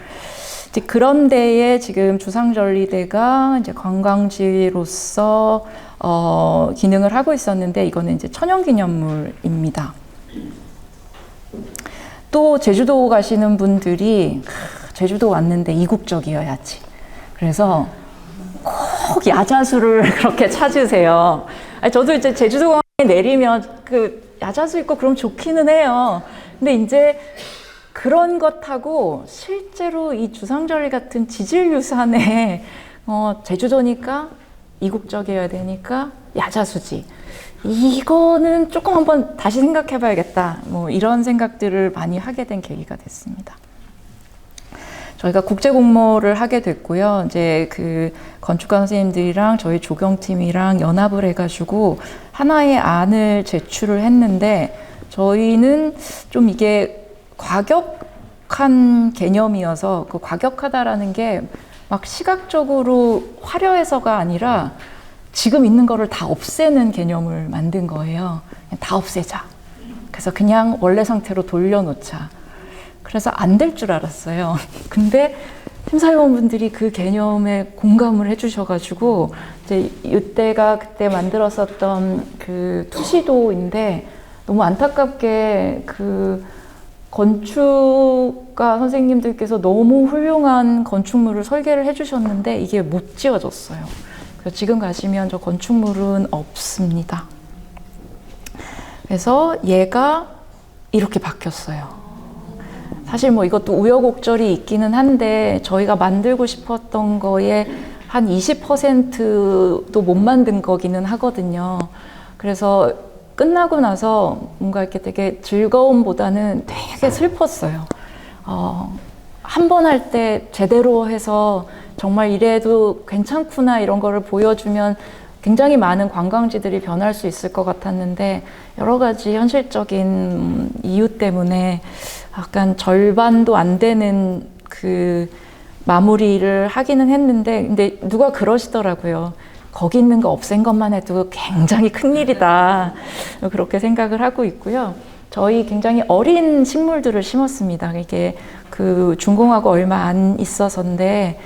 그런 데에 지금 주상절리대가 이제 관광지로서 기능을 하고 있었는데 이거는 이제 천연기념물입니다. 또 제주도 가시는 분들이 제주도 왔는데 이국적이어야지. 그래서 꼭 야자수를 그렇게 찾으세요. 저도 이제 제주도공항에 내리면 그 야자수 있고 그럼 좋기는 해요. 근데 이제 그런 것하고 실제로 이 주상절리 같은 지질유산에 제주도니까 이국적이어야 되니까 야자수지. 이거는 조금 한번 다시 생각해 봐야겠다. 뭐 이런 생각들을 많이 하게 된 계기가 됐습니다. 저희가 국제공모를 하게 됐고요. 이제 그 건축가 선생님들이랑 저희 조경팀이랑 연합을 해가지고 하나의 안을 제출을 했는데 저희는 좀 이게 과격한 개념이어서 그 과격하다라는 게 막 시각적으로 화려해서가 아니라 지금 있는 거를 다 없애는 개념을 만든 거예요. 다 없애자. 그래서 그냥 원래 상태로 돌려놓자. 그래서 안 될 줄 알았어요. 근데 심사위원분들이 그 개념에 공감을 해주셔가지고 이제 이때가 그때 만들었었던 그 투시도인데 너무 안타깝게 그 건축가 선생님들께서 너무 훌륭한 건축물을 설계를 해주셨는데 이게 못 지어졌어요. 그래서 지금 가시면 저 건축물은 없습니다. 그래서 얘가 이렇게 바뀌었어요. 사실 뭐 이것도 우여곡절이 있기는 한데 저희가 만들고 싶었던 거에 한 20%도 못 만든 거기는 하거든요. 그래서 끝나고 나서 뭔가 이렇게 되게 즐거움보다는 되게 슬펐어요. 한 번 할 때 제대로 해서 정말 이래도 괜찮구나 이런 거를 보여주면 굉장히 많은 관광지들이 변할 수 있을 것 같았는데 여러 가지 현실적인 이유 때문에 약간 절반도 안 되는 그 마무리를 하기는 했는데 근데 누가 그러시더라고요. 거기 있는 거 없앤 것만 해도 굉장히 큰일이다. 그렇게 생각을 하고 있고요. 저희 굉장히 어린 식물들을 심었습니다. 이게 그 준공하고 얼마 안 있어서인데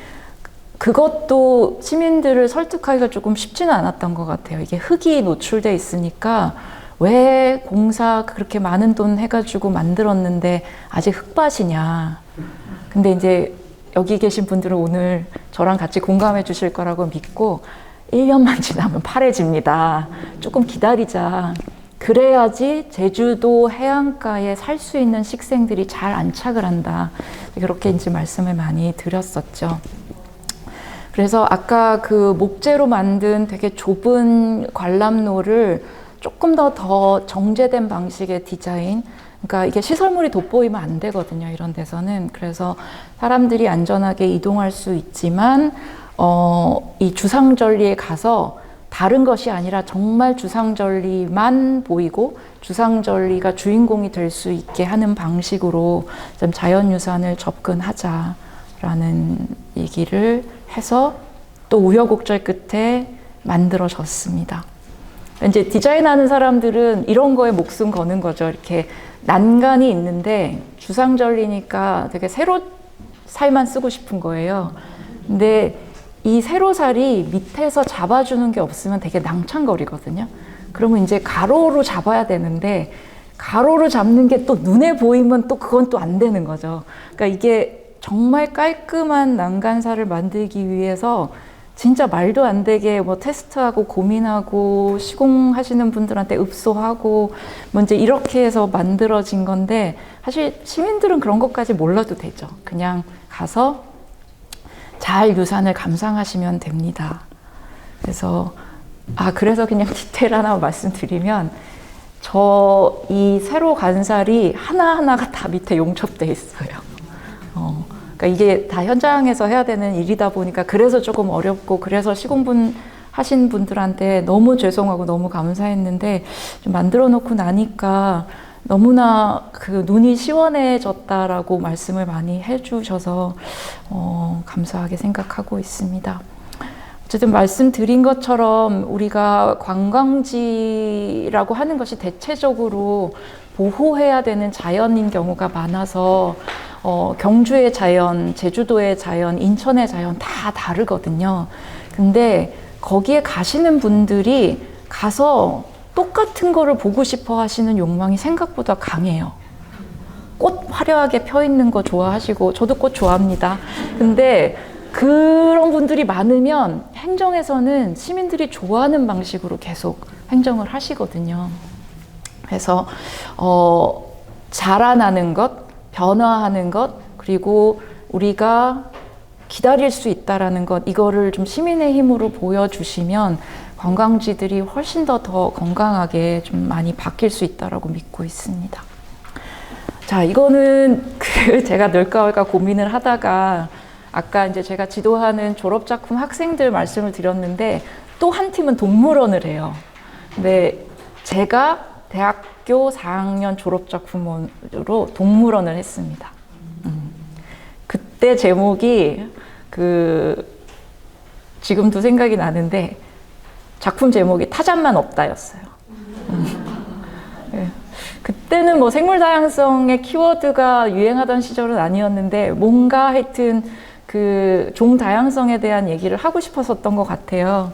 그것도 시민들을 설득하기가 조금 쉽지는 않았던 것 같아요. 이게 흙이 노출돼 있으니까 왜 공사 그렇게 많은 돈 해가지고 만들었는데 아직 흙밭이냐. 근데 이제 여기 계신 분들은 오늘 저랑 같이 공감해 주실 거라고 믿고 1년만 지나면 파래집니다. 조금 기다리자. 그래야지 제주도 해안가에 살 수 있는 식생들이 잘 안착을 한다. 그렇게 이제 말씀을 많이 드렸었죠. 그래서 아까 그 목재로 만든 되게 좁은 관람로를 조금 더 정제된 방식의 디자인, 그러니까 이게 시설물이 돋보이면 안 되거든요, 이런 데서는. 그래서 사람들이 안전하게 이동할 수 있지만 이 주상절리에 가서 다른 것이 아니라 정말 주상절리만 보이고 주상절리가 주인공이 될 수 있게 하는 방식으로 좀 자연유산을 접근하자라는 얘기를 해서 또 우여곡절 끝에 만들어졌습니다. 이제 디자인하는 사람들은 이런 거에 목숨 거는 거죠. 이렇게 난간이 있는데 주상절리니까 되게 세로살만 쓰고 싶은 거예요. 근데 이 세로살이 밑에서 잡아주는 게 없으면 되게 낭창거리거든요. 그러면 이제 가로로 잡아야 되는데 가로로 잡는 게 또 눈에 보이면 또 그건 또 안 되는 거죠. 그러니까 이게 정말 깔끔한 난간사를 만들기 위해서 진짜 말도 안 되게 뭐 테스트하고 고민하고 시공하시는 분들한테 읍소하고 뭐 이제 이렇게 해서 만들어진 건데 사실 시민들은 그런 것까지 몰라도 되죠. 그냥 가서 잘 유산을 감상하시면 됩니다. 그래서 그래서 그냥 디테일 하나 말씀드리면 저 이 세로 간살이 하나하나가 다 밑에 용접돼 있어요. 그러니까 이게 다 현장에서 해야 되는 일이다 보니까 그래서 조금 어렵고 그래서 시공분 하신 분들한테 너무 죄송하고 너무 감사했는데 좀 만들어 놓고 나니까 너무나 그 눈이 시원해졌다라고 말씀을 많이 해주셔서 감사하게 생각하고 있습니다. 어쨌든 말씀드린 것처럼 우리가 관광지라고 하는 것이 대체적으로 보호해야 되는 자연인 경우가 많아서 경주의 자연, 제주도의 자연, 인천의 자연 다 다르거든요. 근데 거기에 가시는 분들이 가서 똑같은 거를 보고 싶어 하시는 욕망이 생각보다 강해요. 꽃 화려하게 펴 있는 거 좋아하시고, 저도 꽃 좋아합니다. 근데 그런 분들이 많으면 행정에서는 시민들이 좋아하는 방식으로 계속 행정을 하시거든요. 그래서 자라나는 것, 변화하는 것, 그리고 우리가 기다릴 수 있다라는 것, 이거를 좀 시민의 힘으로 보여주시면 관광지들이 훨씬 더 건강하게 좀 많이 바뀔 수 있다라고 믿고 있습니다. 자, 이거는 제가 넣을까 말까 고민을 하다가 아까 이제 제가 지도하는 졸업작품 학생들 말씀을 드렸는데 또 한 팀은 동물원을 해요. 근데 제가 대학교 4학년 졸업작품으로 동물원을 했습니다. 그때 제목이 지금도 생각이 나는데 작품 제목이 타잔만 없다였어요. 네. 그때는 뭐 생물 다양성의 키워드가 유행하던 시절은 아니었는데 뭔가 하여튼 종 다양성에 대한 얘기를 하고 싶었었던 것 같아요.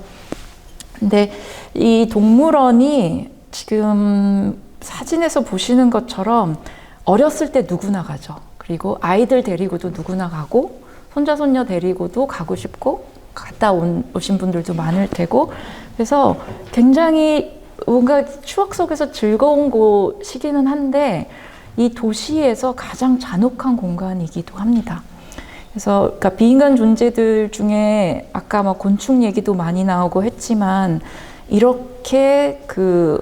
근데 이 동물원이 지금 사진에서 보시는 것처럼 어렸을 때 누구나 가죠. 그리고 아이들 데리고도 누구나 가고 손자 손녀 데리고도 가고 싶고 갔다 오신 분들도 많을 테고, 그래서 굉장히 뭔가 추억 속에서 즐거운 곳이기는 한데 이 도시에서 가장 잔혹한 공간이기도 합니다. 그래서 그러니까 비인간 존재들 중에 아까 막 곤충 얘기도 많이 나오고 했지만 이렇게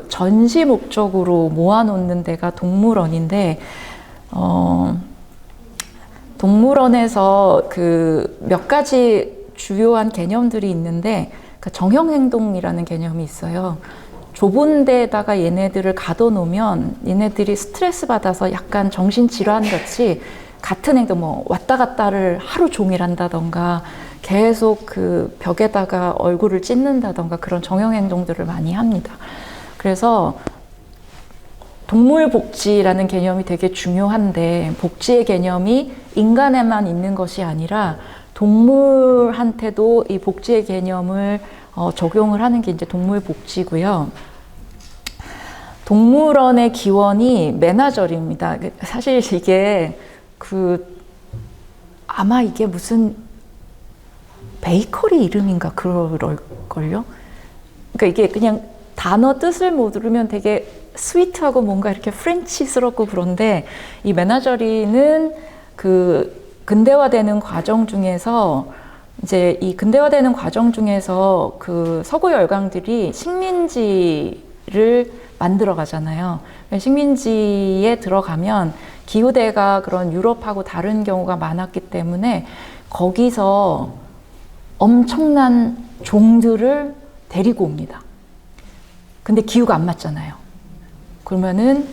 전시 목적으로 모아놓는 데가 동물원인데, 동물원에서 몇 가지 주요한 개념들이 있는데 정형행동이라는 개념이 있어요. 좁은 데에다가 얘네들을 가둬놓으면 얘네들이 스트레스 받아서 약간 정신질환같이 같은 행동, 뭐 왔다 갔다를 하루 종일 한다던가 계속 벽에다가 얼굴을 찢는다던가 그런 정형행동들을 많이 합니다. 그래서 동물복지라는 개념이 되게 중요한데 복지의 개념이 인간에만 있는 것이 아니라 동물한테도 이 복지의 개념을 적용을 하는 게 이제 동물복지고요. 동물원의 기원이 메나저리입니다. 사실 이게 아마 이게 무슨 베이커리 이름인가 그럴걸요? 그러니까 이게 그냥 단어 뜻을 모르면 되게 스위트하고 뭔가 이렇게 프렌치스럽고 그런데 이 메나저리는 근대화되는 과정 중에서 이제 이 근대화되는 과정 중에서 서구 열강들이 식민지를 만들어 가잖아요. 식민지에 들어가면 기후대가 그런 유럽하고 다른 경우가 많았기 때문에 거기서 엄청난 종들을 데리고 옵니다. 근데 기후가 안 맞잖아요. 그러면은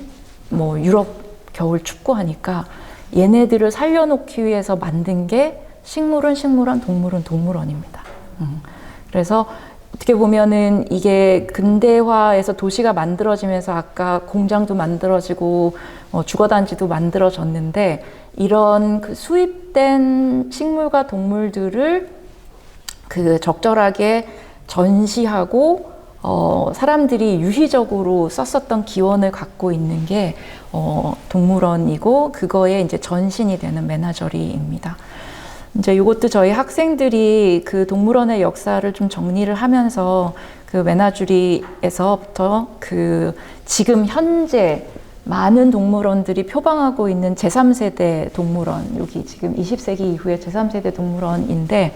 뭐 유럽 겨울 춥고 하니까 얘네들을 살려놓기 위해서 만든 게 식물은 식물원, 동물은 동물원입니다. 그래서 어떻게 보면은 이게 근대화에서 도시가 만들어지면서 아까 공장도 만들어지고 주거단지도 만들어졌는데 이런 수입된 식물과 동물들을 적절하게 전시하고 사람들이 유희적으로 썼었던 기원을 갖고 있는 게 동물원이고 그거에 이제 전신이 되는 메나저리입니다. 이제 이것도 저희 학생들이 동물원의 역사를 좀 정리를 하면서 메나주리에서부터 지금 현재 많은 동물원들이 표방하고 있는 제3세대 동물원, 여기 지금 20세기 이후의 제3세대 동물원인데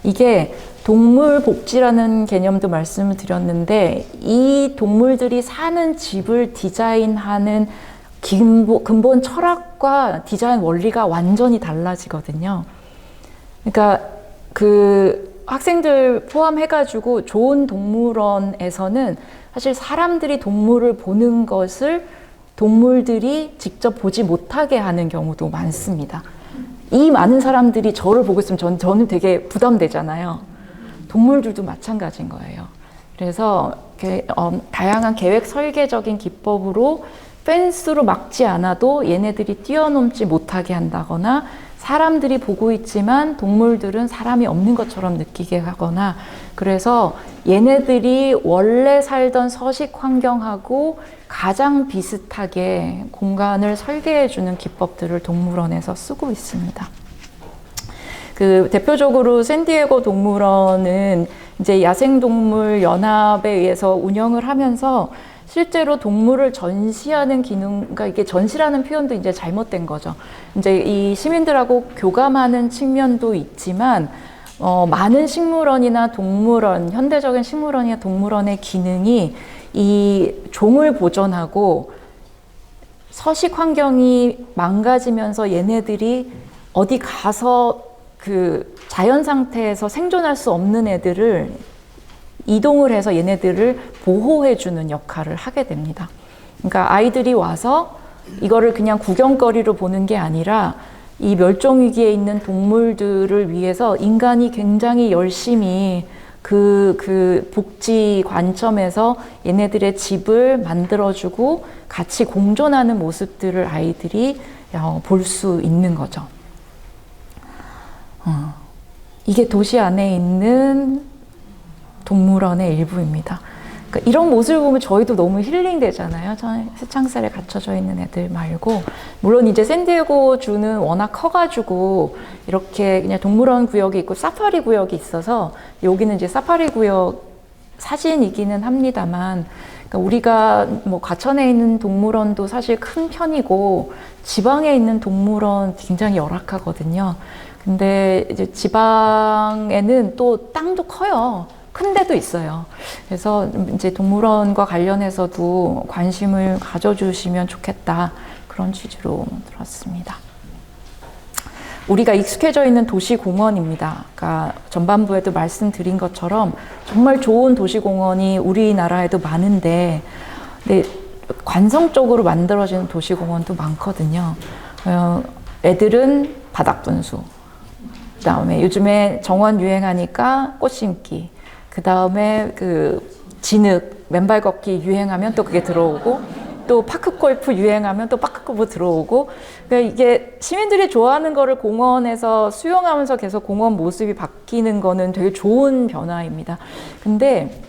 이게 동물복지라는 개념도 말씀을 드렸는데 이 동물들이 사는 집을 디자인하는 근본 철학과 디자인 원리가 완전히 달라지거든요. 그러니까 학생들 포함해가지고 좋은 동물원에서는 사실 사람들이 동물을 보는 것을 동물들이 직접 보지 못하게 하는 경우도 많습니다. 이 많은 사람들이 저를 보고 있으면 저는 되게 부담되잖아요. 동물들도 마찬가지인 거예요. 그래서 다양한 계획 설계적인 기법으로 펜스로 막지 않아도 얘네들이 뛰어넘지 못하게 한다거나 사람들이 보고 있지만 동물들은 사람이 없는 것처럼 느끼게 하거나 그래서 얘네들이 원래 살던 서식 환경하고 가장 비슷하게 공간을 설계해주는 기법들을 동물원에서 쓰고 있습니다. 그 대표적으로 샌디에고 동물원은 이제 야생동물 연합에 의해서 운영을 하면서 실제로 동물을 전시하는 기능, 그러니까 이게 전시라는 표현도 이제 잘못된 거죠. 이제 이 시민들하고 교감하는 측면도 있지만, 많은 식물원이나 동물원, 현대적인 식물원이나 동물원의 기능이 이 종을 보존하고 서식 환경이 망가지면서 얘네들이 어디 가서 그 자연 상태에서 생존할 수 없는 애들을 이동을 해서 얘네들을 보호해주는 역할을 하게 됩니다. 그러니까 아이들이 와서 이거를 그냥 구경거리로 보는 게 아니라 이 멸종위기에 있는 동물들을 위해서 인간이 굉장히 열심히 그 복지 관점에서 얘네들의 집을 만들어주고 같이 공존하는 모습들을 아이들이 볼 수 있는 거죠. 이게 도시 안에 있는 동물원의 일부입니다. 그러니까 이런 모습을 보면 저희도 너무 힐링 되잖아요. 새창살에 갇혀져 있는 애들 말고. 물론 이제 샌디에고 주는 워낙 커가지고 이렇게 그냥 동물원 구역이 있고 사파리 구역이 있어서 여기는 이제 사파리 구역 사진이기는 합니다만 그러니까 우리가 뭐 과천에 있는 동물원도 사실 큰 편이고 지방에 있는 동물원 굉장히 열악하거든요. 근데 이제 지방에는 또 땅도 커요. 큰 데도 있어요. 그래서 이제 동물원과 관련해서도 관심을 가져주시면 좋겠다. 그런 취지로 들었습니다. 우리가 익숙해져 있는 도시공원입니다. 그러니까 전반부에도 말씀드린 것처럼 정말 좋은 도시공원이 우리나라에도 많은데 관성적으로 만들어지는 도시공원도 많거든요. 애들은 바닥분수, 그 다음에 요즘에 정원 유행하니까 꽃 심기, 그 다음에 그 진흙, 맨발 걷기 유행하면 또 그게 들어오고, 또 파크 골프 유행하면 또 파크 골프 들어오고, 그러니까 이게 시민들이 좋아하는 거를 공원에서 수용하면서 계속 공원 모습이 바뀌는 거는 되게 좋은 변화입니다. 근데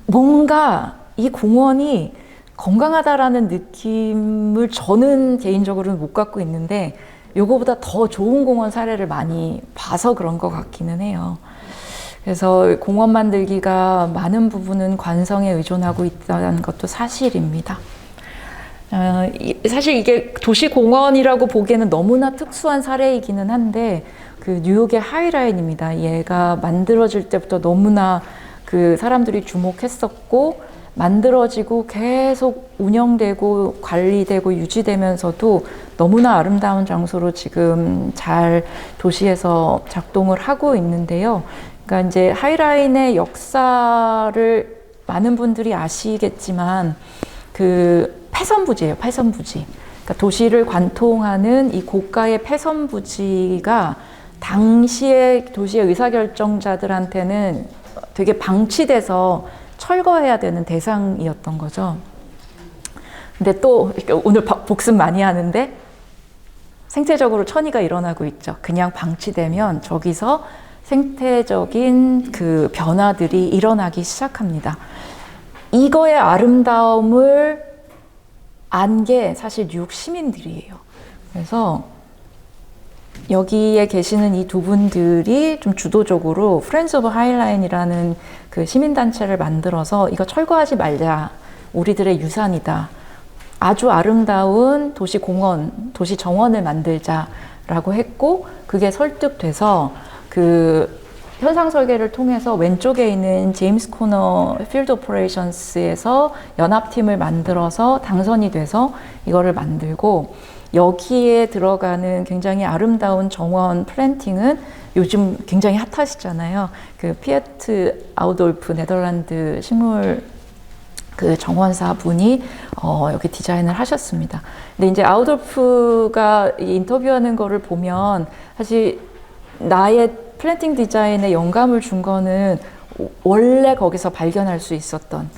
뭔가 이 공원이 건강하다라는 느낌을 저는 개인적으로는 못 갖고 있는데 요거보다 더 좋은 공원 사례를 많이 봐서 그런 것 같기는 해요. 그래서 공원 만들기가 많은 부분은 관성에 의존하고 있다는 것도 사실입니다. 사실 이게 도시공원이라고 보기에는 너무나 특수한 사례이기는 한데 그 뉴욕의 하이라인입니다. 얘가 만들어질 때부터 너무나 그 사람들이 주목했었고 만들어지고 계속 운영되고 관리되고 유지되면서도 너무나 아름다운 장소로 지금 잘 도시에서 작동을 하고 있는데요. 그러니까 이제 하이라인의 역사를 많은 분들이 아시겠지만 그 폐선부지예요, 폐선부지. 그러니까 도시를 관통하는 이 고가의 폐선부지가 당시의 도시의 의사결정자들한테는 되게 방치돼서 철거해야 되는 대상이었던 거죠. 근데 또 오늘 복습 많이 하는데 생태적으로 천이가 일어나고 있죠. 그냥 방치되면 저기서 생태적인 그 변화들이 일어나기 시작합니다. 이거의 아름다움을 안 게 사실 뉴욕 시민들이에요. 그래서 여기에 계시는 이 두 분들이 좀 주도적으로 프렌즈 오브 하이라인이라는 그 시민단체를 만들어서 이거 철거하지 말자. 우리들의 유산이다. 아주 아름다운 도시공원, 도시정원을 만들자라고 했고 그게 설득돼서 그 현상 설계를 통해서 왼쪽에 있는 제임스 코너 필드 오퍼레이션스에서 연합팀을 만들어서 당선이 돼서 이거를 만들고 여기에 들어가는 굉장히 아름다운 정원 플랜팅은 요즘 굉장히 핫하시잖아요. 그 피에트 아우돌프 네덜란드 식물 그 정원사 분이 여기 디자인을 하셨습니다. 근데 이제 아우돌프가 인터뷰하는 거를 보면 사실 나의 플랜팅 디자인에 영감을 준 거는 원래 거기서 발견할 수 있었던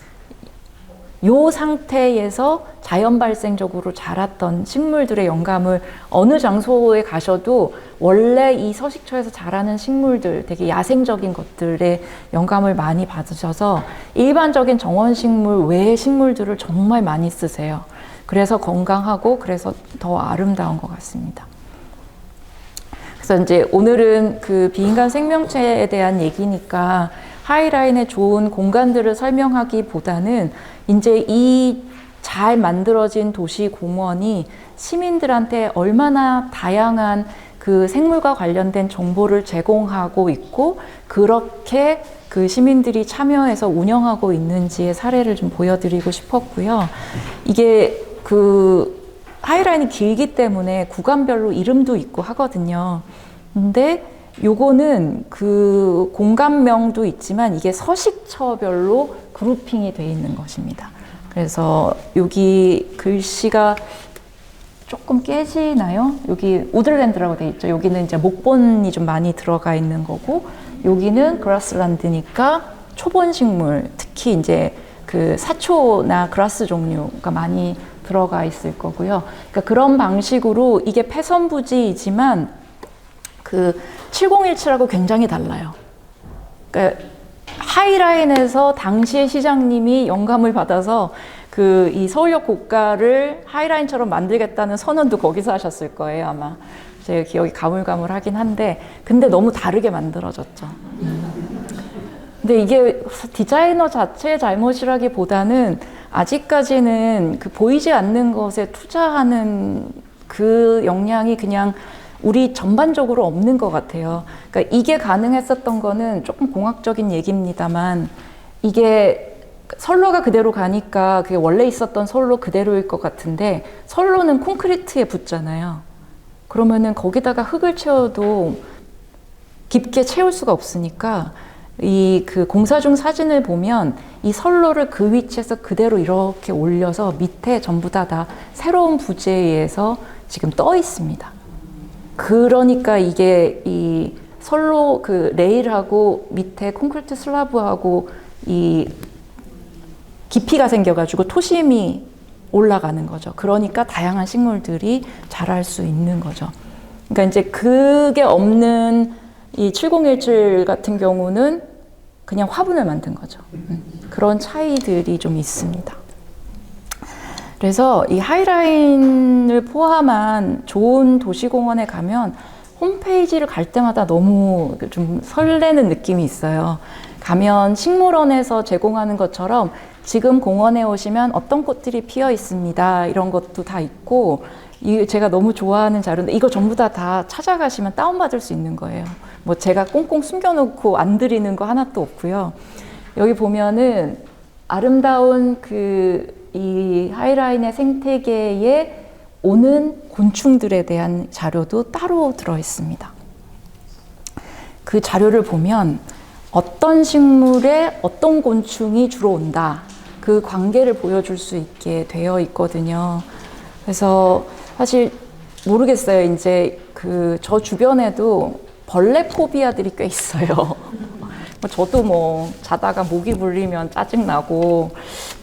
요 상태에서 자연 발생적으로 자랐던 식물들의 영감을 어느 장소에 가셔도 원래 이 서식처에서 자라는 식물들, 되게 야생적인 것들의 영감을 많이 받으셔서 일반적인 정원식물 외의 식물들을 정말 많이 쓰세요. 그래서 건강하고 그래서 더 아름다운 것 같습니다. 그래서 이제 오늘은 그 비인간 생명체에 대한 얘기니까 하이라인의 좋은 공간들을 설명하기보다는 이제 이 잘 만들어진 도시 공원이 시민들한테 얼마나 다양한 그 생물과 관련된 정보를 제공하고 있고 그렇게 그 시민들이 참여해서 운영하고 있는지의 사례를 좀 보여드리고 싶었고요. 이게 그 하이라인이 길기 때문에 구간별로 이름도 있고 하거든요. 근데 요거는 그 공간명도 있지만 이게 서식처별로 그룹핑이 돼 있는 것입니다. 그래서 여기 글씨가 조금 깨지나요? 여기 우들랜드라고 돼 있죠. 여기는 이제 목본이 좀 많이 들어가 있는 거고, 여기는 그라스란드니까 초본식물, 특히 이제 그 사초나 그라스 종류가 많이 들어가 있을 거고요. 그러니까 그런 방식으로 이게 패선부지이지만 그 7017하고 굉장히 달라요. 그러니까 하이라인에서 당시의 시장님이 영감을 받아서 그 이 서울역 고가를 하이라인처럼 만들겠다는 선언도 거기서 하셨을 거예요, 아마. 제 기억이 가물가물하긴 한데, 근데 너무 다르게 만들어졌죠. 근데 이게 디자이너 자체의 잘못이라기보다는 아직까지는 그 보이지 않는 것에 투자하는 그 역량이 그냥 우리 전반적으로 없는 것 같아요. 그러니까 이게 가능했었던 거는 조금 공학적인 얘기입니다만, 이게 선로가 그대로 가니까 그게 원래 있었던 선로 그대로일 것 같은데, 선로는 콘크리트에 붙잖아요. 그러면은 거기다가 흙을 채워도 깊게 채울 수가 없으니까 이 그 공사 중 사진을 보면 이 선로를 그 위치에서 그대로 이렇게 올려서 밑에 전부 다 새로운 부지에 의해서 지금 떠 있습니다. 그러니까 이게 이 선로 그 레일하고 밑에 콘크리트 슬라브하고 이 깊이가 생겨가지고 토심이 올라가는 거죠. 그러니까 다양한 식물들이 자랄 수 있는 거죠. 그러니까 이제 그게 없는 이 7017 같은 경우는 그냥 화분을 만든 거죠. 그런 차이들이 좀 있습니다. 그래서 이 하이라인을 포함한 좋은 도시공원에 가면 홈페이지를 갈 때마다 너무 좀 설레는 느낌이 있어요. 가면 식물원에서 제공하는 것처럼 지금 공원에 오시면 어떤 꽃들이 피어 있습니다. 이런 것도 다 있고, 제가 너무 좋아하는 자료인데 이거 전부 다 찾아가시면 다운받을 수 있는 거예요. 뭐 제가 꽁꽁 숨겨놓고 안 드리는 거 하나도 없고요. 여기 보면은 아름다운 이 하이라인의 생태계에 오는 곤충들에 대한 자료도 따로 들어 있습니다. 그 자료를 보면 어떤 식물에 어떤 곤충이 주로 온다, 그 관계를 보여줄 수 있게 되어 있거든요. 그래서 사실 모르겠어요. 이제 저 주변에도 벌레 포비아들이 꽤 있어요. 저도 뭐 자다가 모기 물리면 짜증나고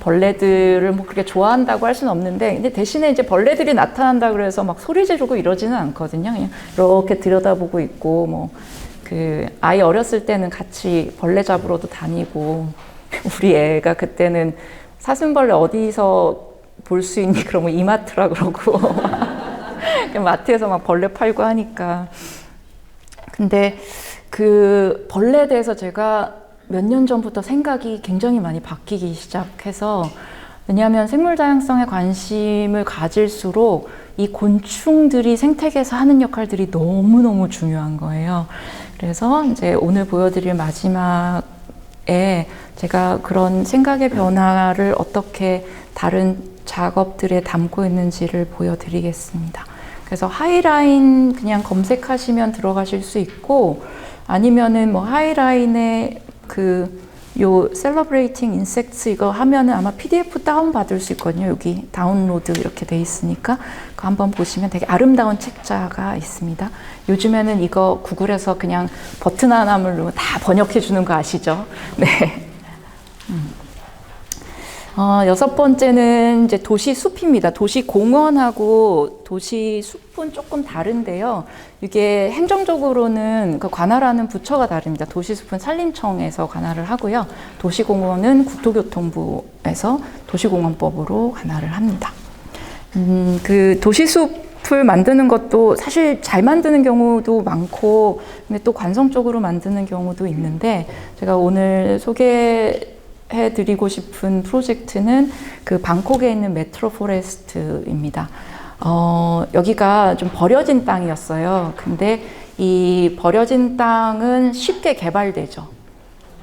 벌레들을 뭐 그렇게 좋아한다고 할 수는 없는데, 근데 대신에 이제 벌레들이 나타난다 그래서 막 소리 지르고 이러지는 않거든요. 그냥 이렇게 들여다보고 있고, 뭐 아이 어렸을 때는 같이 벌레 잡으러도 다니고, 우리 애가 그때는 사슴벌레 어디서 볼 수 있니? 그러면 이마트라 그러고 마트에서 막 벌레 팔고 하니까. 근데 그 벌레에 대해서 제가 몇 년 전부터 생각이 굉장히 많이 바뀌기 시작해서, 왜냐하면 생물 다양성에 관심을 가질수록 이 곤충들이 생태계에서 하는 역할들이 너무너무 중요한 거예요. 그래서 이제 오늘 보여드릴 마지막에 제가 그런 생각의 변화를 어떻게 다른 작업들에 담고 있는지를 보여드리겠습니다. 그래서 하이라인 그냥 검색하시면 들어가실 수 있고, 아니면은 뭐 하이라인에 요 Celebrating Insects 이거 하면은 아마 PDF 다운 받을 수 있거든요. 여기 다운로드 이렇게 돼 있으니까 그거 한번 보시면 되게 아름다운 책자가 있습니다. 요즘에는 이거 구글에서 그냥 버튼 하나만 누르면 다 번역해 주는 거 아시죠? 네. 여섯 번째는 이제 도시 숲입니다. 도시 공원하고 도시 숲은 조금 다른데요. 이게 행정적으로는 그 관할하는 부처가 다릅니다. 도시 숲은 산림청에서 관할을 하고요. 도시 공원은 국토교통부에서 도시공원법으로 관할을 합니다. 그 도시 숲을 만드는 것도 사실 잘 만드는 경우도 많고, 근데 또 관성적으로 만드는 경우도 있는데, 제가 오늘 해드리고 싶은 프로젝트는 그 방콕에 있는 메트로 포레스트입니다. 여기가 좀 버려진 땅이었어요. 근데 이 버려진 땅은 쉽게 개발되죠.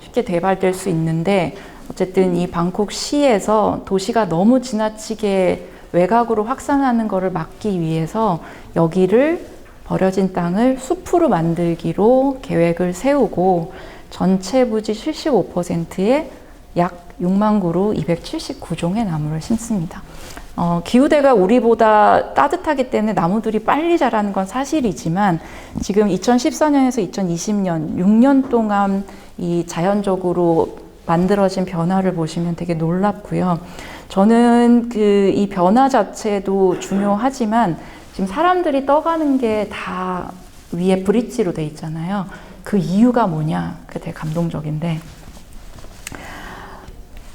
쉽게 개발될 수 있는데, 어쨌든 이 방콕시에서 도시가 너무 지나치게 외곽으로 확산하는 것을 막기 위해서 여기를 버려진 땅을 숲으로 만들기로 계획을 세우고, 전체 부지 75%에 약 6만 그루 279종의 나무를 심습니다. 기후대가 우리보다 따뜻하기 때문에 나무들이 빨리 자라는 건 사실이지만, 지금 2014년에서 2020년 6년 동안 이 자연적으로 만들어진 변화를 보시면 되게 놀랍고요. 저는 이 변화 자체도 중요하지만, 지금 사람들이 떠가는 게 다 위에 브릿지로 돼 있잖아요. 그 이유가 뭐냐? 그게 되게 감동적인데,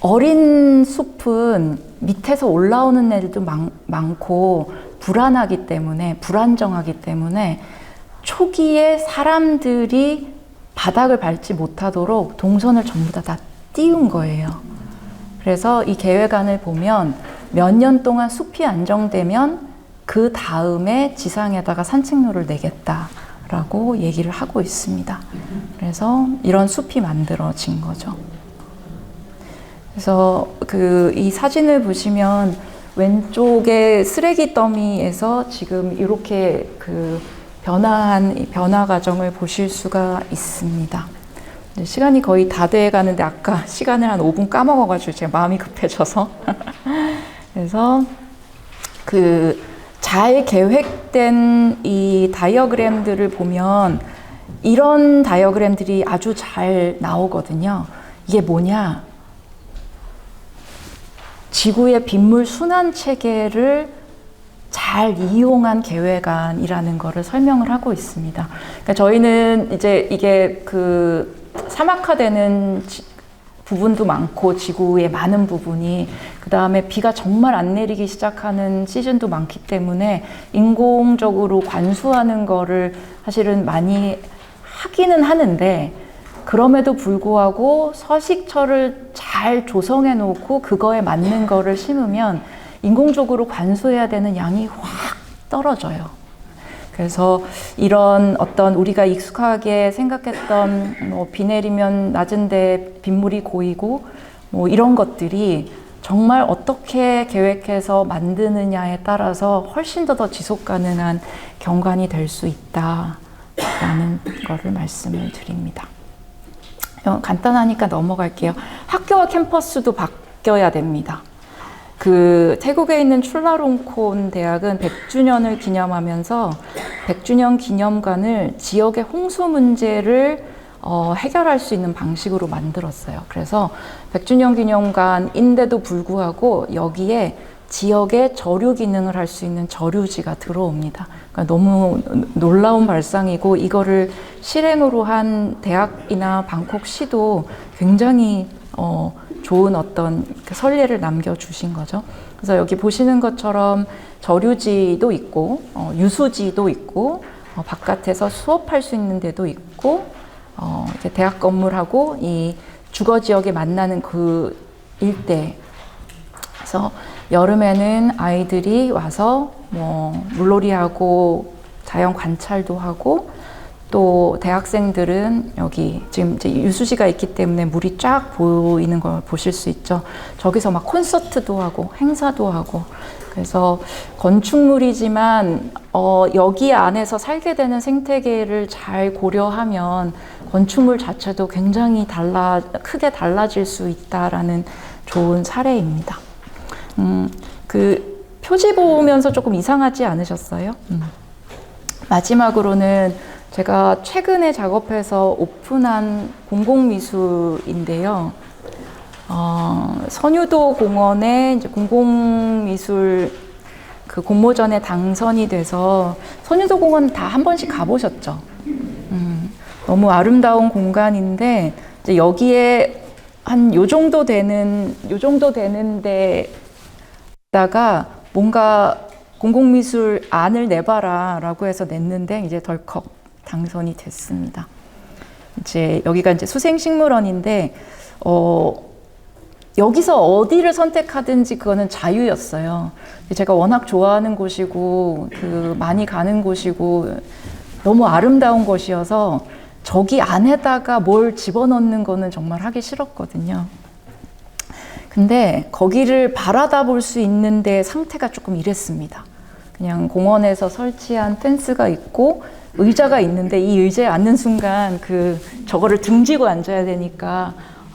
어린 숲은 밑에서 올라오는 애들도 많고 불안하기 때문에, 불안정하기 때문에 초기에 사람들이 바닥을 밟지 못하도록 동선을 전부 다 띄운 거예요. 그래서 이 계획안을 보면 몇 년 동안 숲이 안정되면 그 다음에 지상에다가 산책로를 내겠다라고 얘기를 하고 있습니다. 그래서 이런 숲이 만들어진 거죠. 그래서 이 사진을 보시면 왼쪽에 쓰레기 더미에서 지금 이렇게 변화 과정을 보실 수가 있습니다. 시간이 거의 다 돼 가는데 아까 시간을 한 5분 까먹어가지고 제가 마음이 급해져서 그래서 잘 계획된 이 다이어그램들을 보면 이런 다이어그램들이 아주 잘 나오거든요. 이게 뭐냐? 지구의 빗물 순환 체계를 잘 이용한 계획안이라는 것을 설명을 하고 있습니다. 그러니까 저희는 이제 이게 사막화되는 부분도 많고, 지구의 많은 부분이, 그 다음에 비가 정말 안 내리기 시작하는 시즌도 많기 때문에 인공적으로 관수하는 거를 사실은 많이 하기는 하는데, 그럼에도 불구하고 서식처를 잘 조성해 놓고 그거에 맞는 거를 심으면 인공적으로 관수해야 되는 양이 확 떨어져요. 그래서 이런 어떤 우리가 익숙하게 생각했던 비 내리면 낮은데 빗물이 고이고 이런 것들이 정말 어떻게 계획해서 만드느냐에 따라서 훨씬 더 지속 가능한 경관이 될 수 있다라는 거를 말씀을 드립니다. 간단하니까 넘어갈게요. 학교와 캠퍼스도 바뀌어야 됩니다. 태국에 있는 출라롱콘 대학은 100주년을 기념하면서 100주년 기념관을 지역의 홍수 문제를 해결할 수 있는 방식으로 만들었어요. 그래서 100주년 기념관인데도 불구하고 여기에 지역의 저류 기능을 할 수 있는 저류지가 들어옵니다. 그러니까 너무 놀라운 발상이고, 이거를 실행으로 한 대학이나 방콕시도 굉장히 좋은 어떤 선례를 남겨주신 거죠. 그래서 여기 보시는 것처럼 저류지도 있고, 유수지도 있고, 바깥에서 수업할 수 있는 데도 있고, 이제 대학 건물하고 이 주거 지역에 만나는 그 일대. 그래서 여름에는 아이들이 와서 물놀이하고 자연 관찰도 하고, 또 대학생들은 여기 지금 이제 유수지가 있기 때문에 물이 쫙 보이는 걸 보실 수 있죠. 저기서 막 콘서트도 하고 행사도 하고, 그래서 건축물이지만 여기 안에서 살게 되는 생태계를 잘 고려하면 건축물 자체도 굉장히 크게 달라질 수 있다라는 좋은 사례입니다. 표지 보면서 조금 이상하지 않으셨어요? 마지막으로는 제가 최근에 작업해서 오픈한 공공미술인데요. 선유도 공원에 이제 공공미술 그 공모전에 당선이 돼서 선유도 공원 다 한 번씩 가보셨죠? 너무 아름다운 공간인데 이제 여기에 한 요 정도 되는 데다가 뭔가 공공미술 안을 내봐라라고 해서 냈는데 이제 덜컥 당선이 됐습니다. 이제 여기가 이제 수생식물원인데 여기서 어디를 선택하든지 그거는 자유였어요. 제가 워낙 좋아하는 곳이고 많이 가는 곳이고 너무 아름다운 곳이어서 저기 안에다가 뭘 집어넣는 거는 정말 하기 싫었거든요. 근데 거기를 바라다 볼 수 있는데 상태가 조금 이랬습니다. 그냥 공원에서 설치한 펜스가 있고 의자가 있는데 이 의자에 앉는 순간 저거를 등지고 앉아야 되니까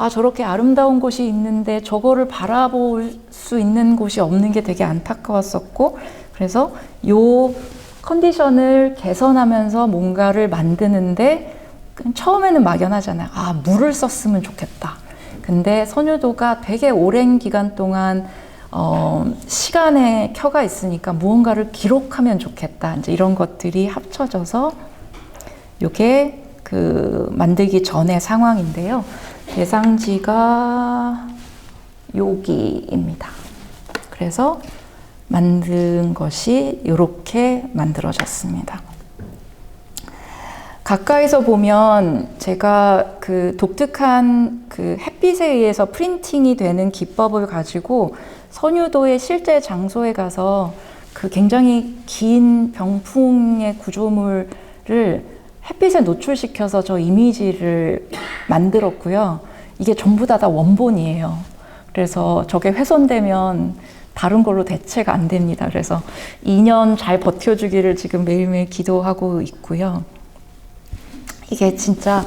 저렇게 아름다운 곳이 있는데 저거를 바라볼 수 있는 곳이 없는 게 되게 안타까웠었고, 그래서 요 컨디션을 개선하면서 뭔가를 만드는데 처음에는 막연하잖아요. 물을 썼으면 좋겠다. 근데 선유도가 되게 오랜 기간 동안 시간에 켜가 있으니까 무언가를 기록하면 좋겠다. 이제 이런 것들이 합쳐져서 이게 만들기 전의 상황인데요. 대상지가 여기입니다. 그래서 만든 것이 이렇게 만들어졌습니다. 가까이서 보면 제가 독특한 햇빛에 의해서 프린팅이 되는 기법을 가지고 선유도의 실제 장소에 가서 굉장히 긴 병풍의 구조물을 햇빛에 노출시켜서 저 이미지를 만들었고요. 이게 전부 다 원본이에요. 그래서 저게 훼손되면 다른 걸로 대체가 안 됩니다. 그래서 2년 잘 버텨주기를 지금 매일매일 기도하고 있고요. 이게 진짜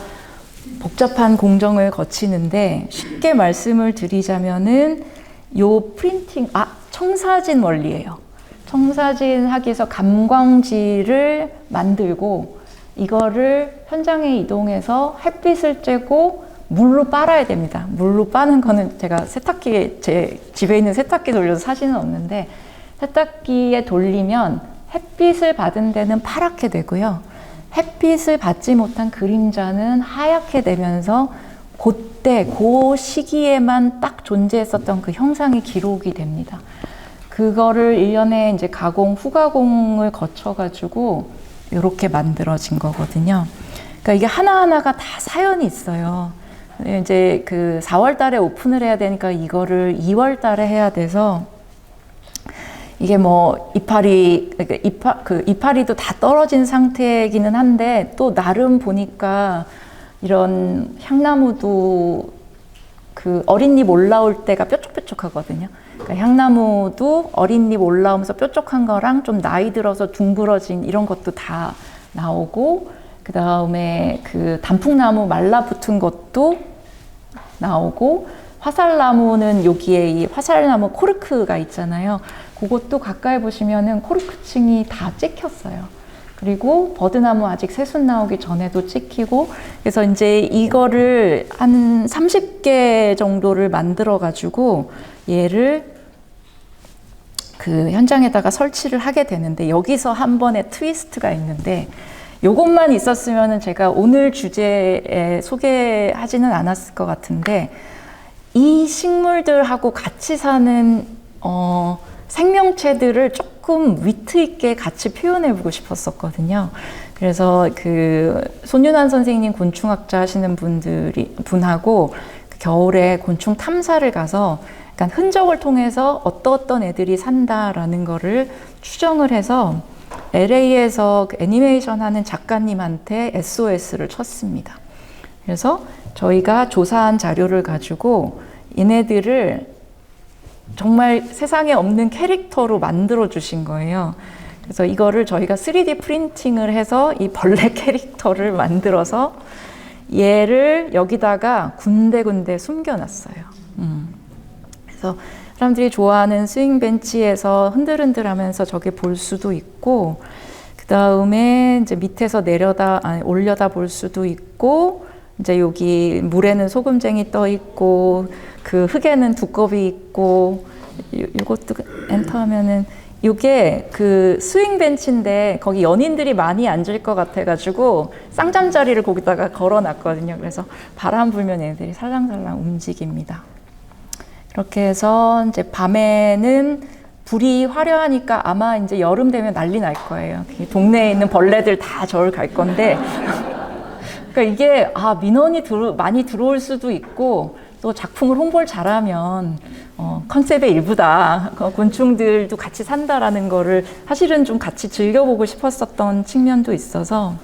복잡한 공정을 거치는데 쉽게 말씀을 드리자면은 요 프린팅, 청사진 원리예요. 청사진 하기 위해서 감광지를 만들고 이거를 현장에 이동해서 햇빛을 쬐고 물로 빨아야 됩니다. 물로 빠는 거는 제가 제 집에 있는 세탁기 돌려서 사진은 없는데 세탁기에 돌리면 햇빛을 받은 데는 파랗게 되고요. 햇빛을 받지 못한 그림자는 하얗게 되면서 그때 그 시기에만 딱 존재했었던 그 형상이 기록이 됩니다. 그거를 1년에 이제 후가공을 거쳐가지고 이렇게 만들어진 거거든요. 그러니까 이게 하나하나가 다 사연이 있어요. 이제 4월 달에 오픈을 해야 되니까 이거를 2월 달에 해야 돼서 이게 이파리도 다 떨어진 상태이기는 한데 또 나름 보니까 이런 향나무도 어린 잎 올라올 때가 뾰족뾰족하거든요. 그러니까 향나무도 어린 잎 올라오면서 뾰족한 거랑 좀 나이 들어서 둥그러진 이런 것도 다 나오고, 그 다음에 단풍나무 말라붙은 것도 나오고, 화살나무는 여기에 이 화살나무 코르크가 있잖아요. 그것도 가까이 보시면은 코르크층이 다 찍혔어요. 그리고 버드나무 아직 새순 나오기 전에도 찍히고, 그래서 이제 이거를 한 30개 정도를 만들어 가지고 얘를 현장에다가 설치를 하게 되는데, 여기서 한 번의 트위스트가 있는데, 요것만 있었으면은 제가 오늘 주제에 소개하지는 않았을 것 같은데, 이 식물들하고 같이 사는 생명체들을 조금 위트 있게 같이 표현해보고 싶었었거든요. 그래서 손윤환 선생님 곤충학자 하시는 분하고 겨울에 곤충 탐사를 가서 약간 흔적을 통해서 어떤 애들이 산다라는 거를 추정을 해서 LA에서 애니메이션 하는 작가님한테 SOS를 쳤습니다. 그래서 저희가 조사한 자료를 가지고 얘네들을 정말 세상에 없는 캐릭터로 만들어 주신 거예요. 그래서 이거를 저희가 3D 프린팅을 해서 이 벌레 캐릭터를 만들어서 얘를 여기다가 군데군데 숨겨놨어요. 그래서 사람들이 좋아하는 스윙 벤치에서 흔들흔들 하면서 저게 볼 수도 있고, 그 다음에 이제 밑에서 올려다 볼 수도 있고, 이제 여기 물에는 소금쟁이 떠 있고, 그 흙에는 두꺼비 있고 요것도 엔터하면은 이게 그 스윙 벤치인데 거기 연인들이 많이 앉을 것 같아가지고 쌍잠자리를 거기다가 걸어놨거든요. 그래서 바람 불면 애들이 살랑살랑 움직입니다. 이렇게 해서 이제 밤에는 불이 화려하니까 아마 이제 여름 되면 난리 날 거예요. 동네에 있는 벌레들 다 저를 갈 건데. 그러니까 이게 민원이 많이 들어올 수도 있고 또 작품을 홍보를 잘하면 컨셉의 일부다. 곤충들도 같이 산다라는 거를 사실은 좀 같이 즐겨보고 싶었었던 측면도 있어서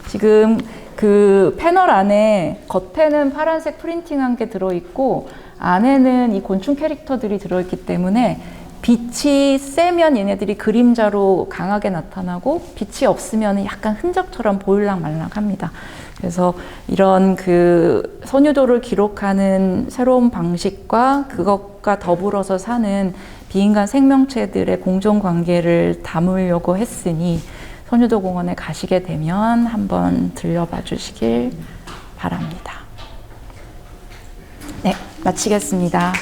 지금 그 패널 안에 겉에는 파란색 프린팅한 게 들어있고 안에는 이 곤충 캐릭터들이 들어있기 때문에 빛이 세면 얘네들이 그림자로 강하게 나타나고 빛이 없으면 약간 흔적처럼 보일랑말랑합니다. 그래서 이런 그 선유도를 기록하는 새로운 방식과 그것과 더불어서 사는 비인간 생명체들의 공존관계를 담으려고 했으니 선유도 공원에 가시게 되면 한번 들려봐 주시길 바랍니다. 네, 마치겠습니다.